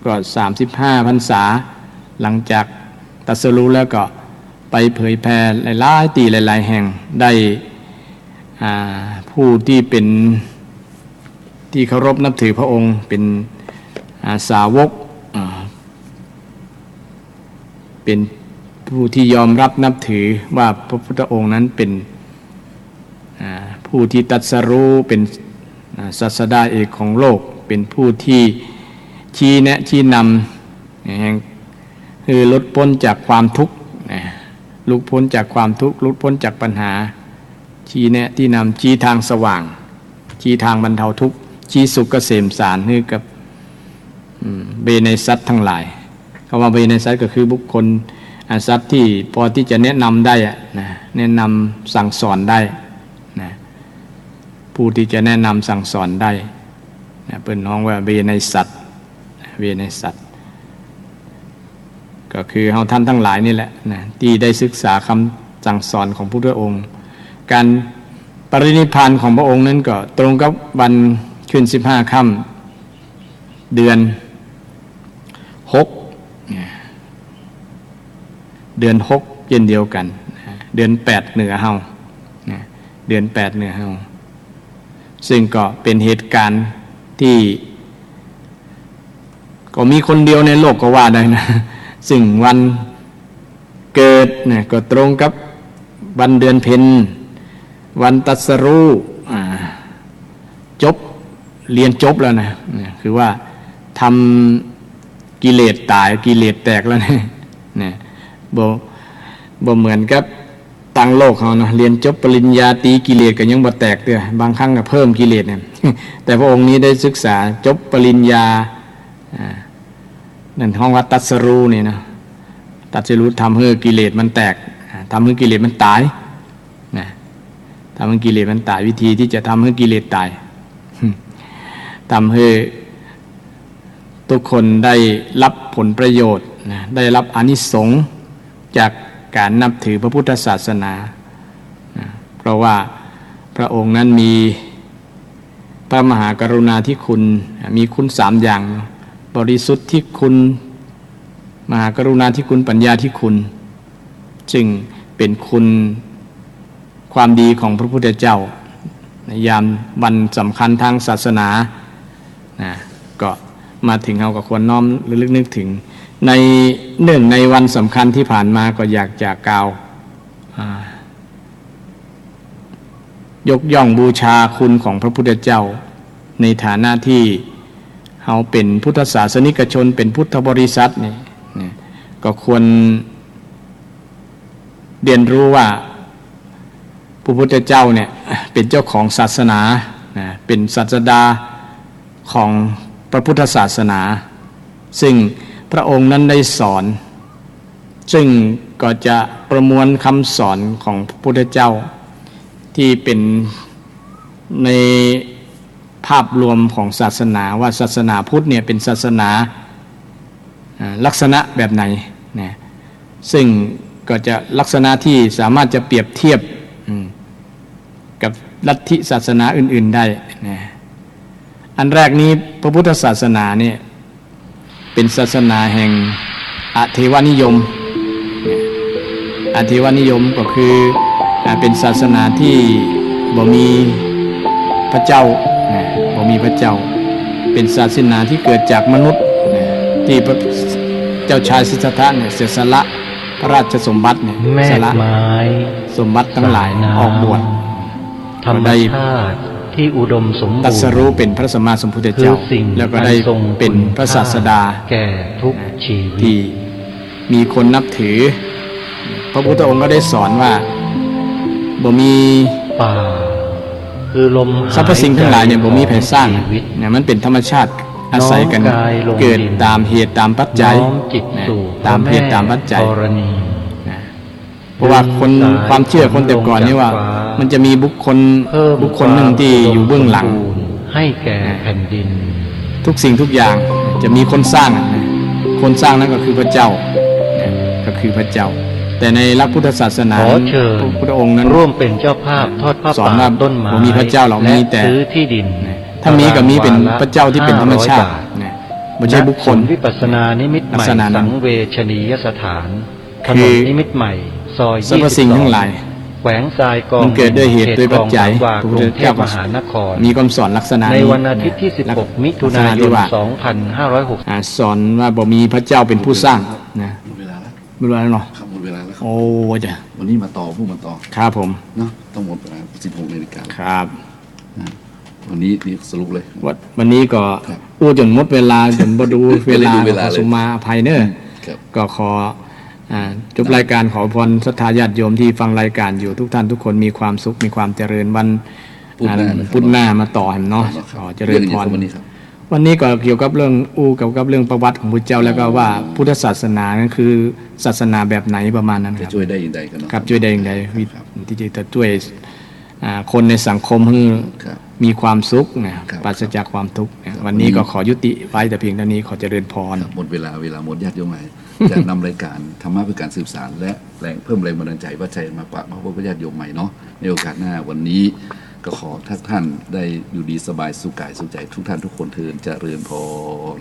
ก็35 พรรษาหลังจากตรัสรู้แล้วก็ไปเผยแผ่หลายๆที่หลายๆแห่งได้ผู้ที่เป็นที่เคารพนับถือพระองค์เป็นสาวก เป็นผู้ที่ยอมรับนับถือว่าพระพุทธองค์นั้นเป็นผู้ที่ตรัสรู้เป็นศาสดาเอกของโลกเป็นผู้ที่ชี้แนะชี้นำแห่งคือลดพ้นจากความทุกข์หลุดพ้นจากความทุกข์หลุดพ้นจากปัญหาชี้แนะที่นำชี้ทางสว่างชี้ทางบรรเทาทุกข์ชี้สุขเกษมสารให้กับเบเนสัตทั้งหลายคำว่าเบเนสัตก็คือบุคคลสัตว์ที่พอที่จะแนะนำได้นะแนะนำสั่งสอนได้นะผู้ที่จะแนะนำสั่งสอนได้นะเป็นน้องว่าเบเนสัตเบเนสัตก็คือเฮาท่านทั้งหลายนี่แหละนะที่ได้ศึกษาคำสั่งสอนของพระพุทธองค์การปรินิพพานของพระองค์นั้นก็ตรงกับวันขึ้น15 ค่ำเดือน6เดือน6เช่นเดียวกันเดือน8เหนือเฮาเดือน8เหนือเฮาซึ่งก็เป็นเหตุการณ์ที่ก็มีคนเดียวในโลกก็ว่าได้นะซึ่งวันเกิดเนี่ยก็ตรงกับวันเดือนเพ็ญวันตรัสรู้จบเรียนจบแล้วนะคือว่าทำกิเลสตายกิเลสแตกแล้วเนี่ยบ่เหมือนกับต่างโลกเขาเนาะเรียนจบปริญญาตรีกิเลสก็ยังบ่แตกเด้อบางครั้งก็เพิ่มกิเลสเนี่ย แต่พระองค์นี้ได้ศึกษาจบปริญญานั่นห้องว่าตรัสรู้นี่นะตรัสรู้ทำให้กิเลสมันแตกทำให้กิเลสมันตายนะทำให้กิเลสมันตายวิธีที่จะทำให้กิเลสตายทำให้ทุกคนได้รับผลประโยชน์นะได้รับอานิสงส์จากการนับถือพระพุทธศาสนานะเพราะว่าพระองค์นั้นมีพระมหากรุณาธิคุณมีคุณ3อย่างบริสุทธิ์ที่คุณมหากรุณาธิคุณปัญญาธิคุณจึงเป็นคุณความดีของพระพุทธเจ้าในยามวันสำคัญทางศาสนานะก็มาถึงเราก็ควรน้อมระลึกนึกถึงในเนื่องในวันสำคัญที่ผ่านมาก็อยากจะกล่าวยกย่องบูชาคุณของพระพุทธเจ้าในฐานะที่เราเป็นพุทธศาสนิกชนเป็นพุทธบริษัทนี่ก็ควรเรียนรู้ว่าพระพุทธเจ้าเนี่ยเป็นเจ้าของศาสนาเป็นศาสดาของพระพุทธศาสนาซึ่งพระองค์นั้นได้สอนซึ่งก็จะประมวลคำสอนของพระพุทธเจ้าที่เป็นในภาพรวมของศาสนาว่าศาสนาพุทธเนี่ยเป็นศาสนาลักษณะแบบไหนนะซึ่งก็จะลักษณะที่สามารถจะเปรียบเทียบกับลัทธิศาสนาอื่นๆได้นะอันแรกนี้พระพุทธศาสนาเนี่ยเป็นศาสนาแห่งอเทวนิยมอเทวนิยมก็คือเป็นศาสนาที่บ่มีพระเจ้าบ่มีพระเจ้าเป็นศาสนาที่เกิดจากมนุษย์ที่พระเจ้าชายสิทธัตถะเนี่ยเสียสละพระราชสมบัติเนี่ยสละสมบัติทั้งหลายออกบวช
ธรรมชาติที่อุดมสมบูรณ์
ตรัสรู้เป็นพระสัมมาสัมพุทธเจ้าแล้วก็ได้เป็นพระศาสดา
แก่ทุกชีวิต
ที่มีคนนับถือพระพุทธองค์ก็ได้สอนว่าบ่มี
ป่าคือลม
สรรพสิ่งทั้งหลายเนี่ยบ่มีใครสร้างเนี่ยมันเป็นธรรมชาติอาศัยกันเกิดตามเหตุตามปัจจัยตามเหตุตามปัจจัยเพราะว่าคนความเชื่อคนแต่ก่อนนี่ว่ามันจะมีบุคคลหนึ่งที่อยู่เบื้องหลัง
ให้แก่แผ่นดิน
ทุกสิ่งทุกอย่างจะมีคนสร้างคนสร้างนั้นก็คือพระเจ้าก็คือพระเจ้าแต่ในหลักพุทธศาสนาพระพุทธองค์นั้น
ร่วมเป็นเจ้าภาพทอดผ้าป่าต้นไม้
มีพระเจ้าเหล่านี้แต่
ซื้อที่ดิน
ถ้ามีก็มีเป็นพระเจ้าที่เป็นธรรมชาติไม่ใช่บุคคล
วิปัสสนานิมิตใหม่สังเวชนียสถานถนนนิมิตใหม่ซอย
สรรพสิ่งทั้งหลาย
แขวงทรายกอง
มันเกิดด้วยเหตุด้วยปัจจัย
กรุงเทพมหานคร
มีคำสอนลักษณะ
ในวันอาทิตย์ที่16มิถุนายน2560
สอนว่าบ่มีพระเจ้าเป็นผู้สร้างนะ หมดเวลาแล้วเนาะ
ครับหมดเวลาแล้วครับ
โอ้จ้ะ
วันนี้มาต่อผู้มาต่อ
ครับผม
เนาะต้องหมดเวลา16 นาฬิกา
ครับ
วันนี้นี่สรุปเลย
วันนี้ก็
ครับ
อู้จนหมดเวลาจนบ่ดูเวลา
ไม่ได้ดูเวลา
ขอ
เลย
สุมาอภัยเนอะ
ครับ
ก็ขอจบรายการขอพรศรัทธาญาติโยมที่ฟังรายการอยู่ทุกท่านทุกคนมีความสุขมีความเจริญวัน
พุธหน้านะครับ
พุธหน้ามาต่อกันเนาะ
ครับ
ขอเจริญพร
วันนี้ครับ
วันนี้ก็เกี่ยวกับเรื่องเกี่ยวกับเรื่องประวัติของพระเจ้าแล้วก็ว่าพุทธศาสนานั้นคือศาสนาแบบไหนประมาณนั้นค
จะ
รับ
ช่วยได้อย่างไรกันเนาะ
ครับช่วยได้อย่างไร
ครับ
ที่จะช่วยคนในสังคมให้
ครับ
มีความสุขนะครับ ปราศจากความทุกข์นะวันนี้ก็ขอยุติไว้แต่เพียงเท่านี้ขอเจริญพร
หมดเวลาหมดญาติโยมไหน จะนำรายการธรรมะเพื่อการสืบสานและแรงเพิ่มแรงบันดาลใจว่าใจมาปะมาพบกับญาติโยมใหม่เนาะในโอกาสหน้าวันนี้ก็ขอท่านได้อยู่ดีสบายสุขกายสุขใจทุกท่านทุกคนเทินเจริญพร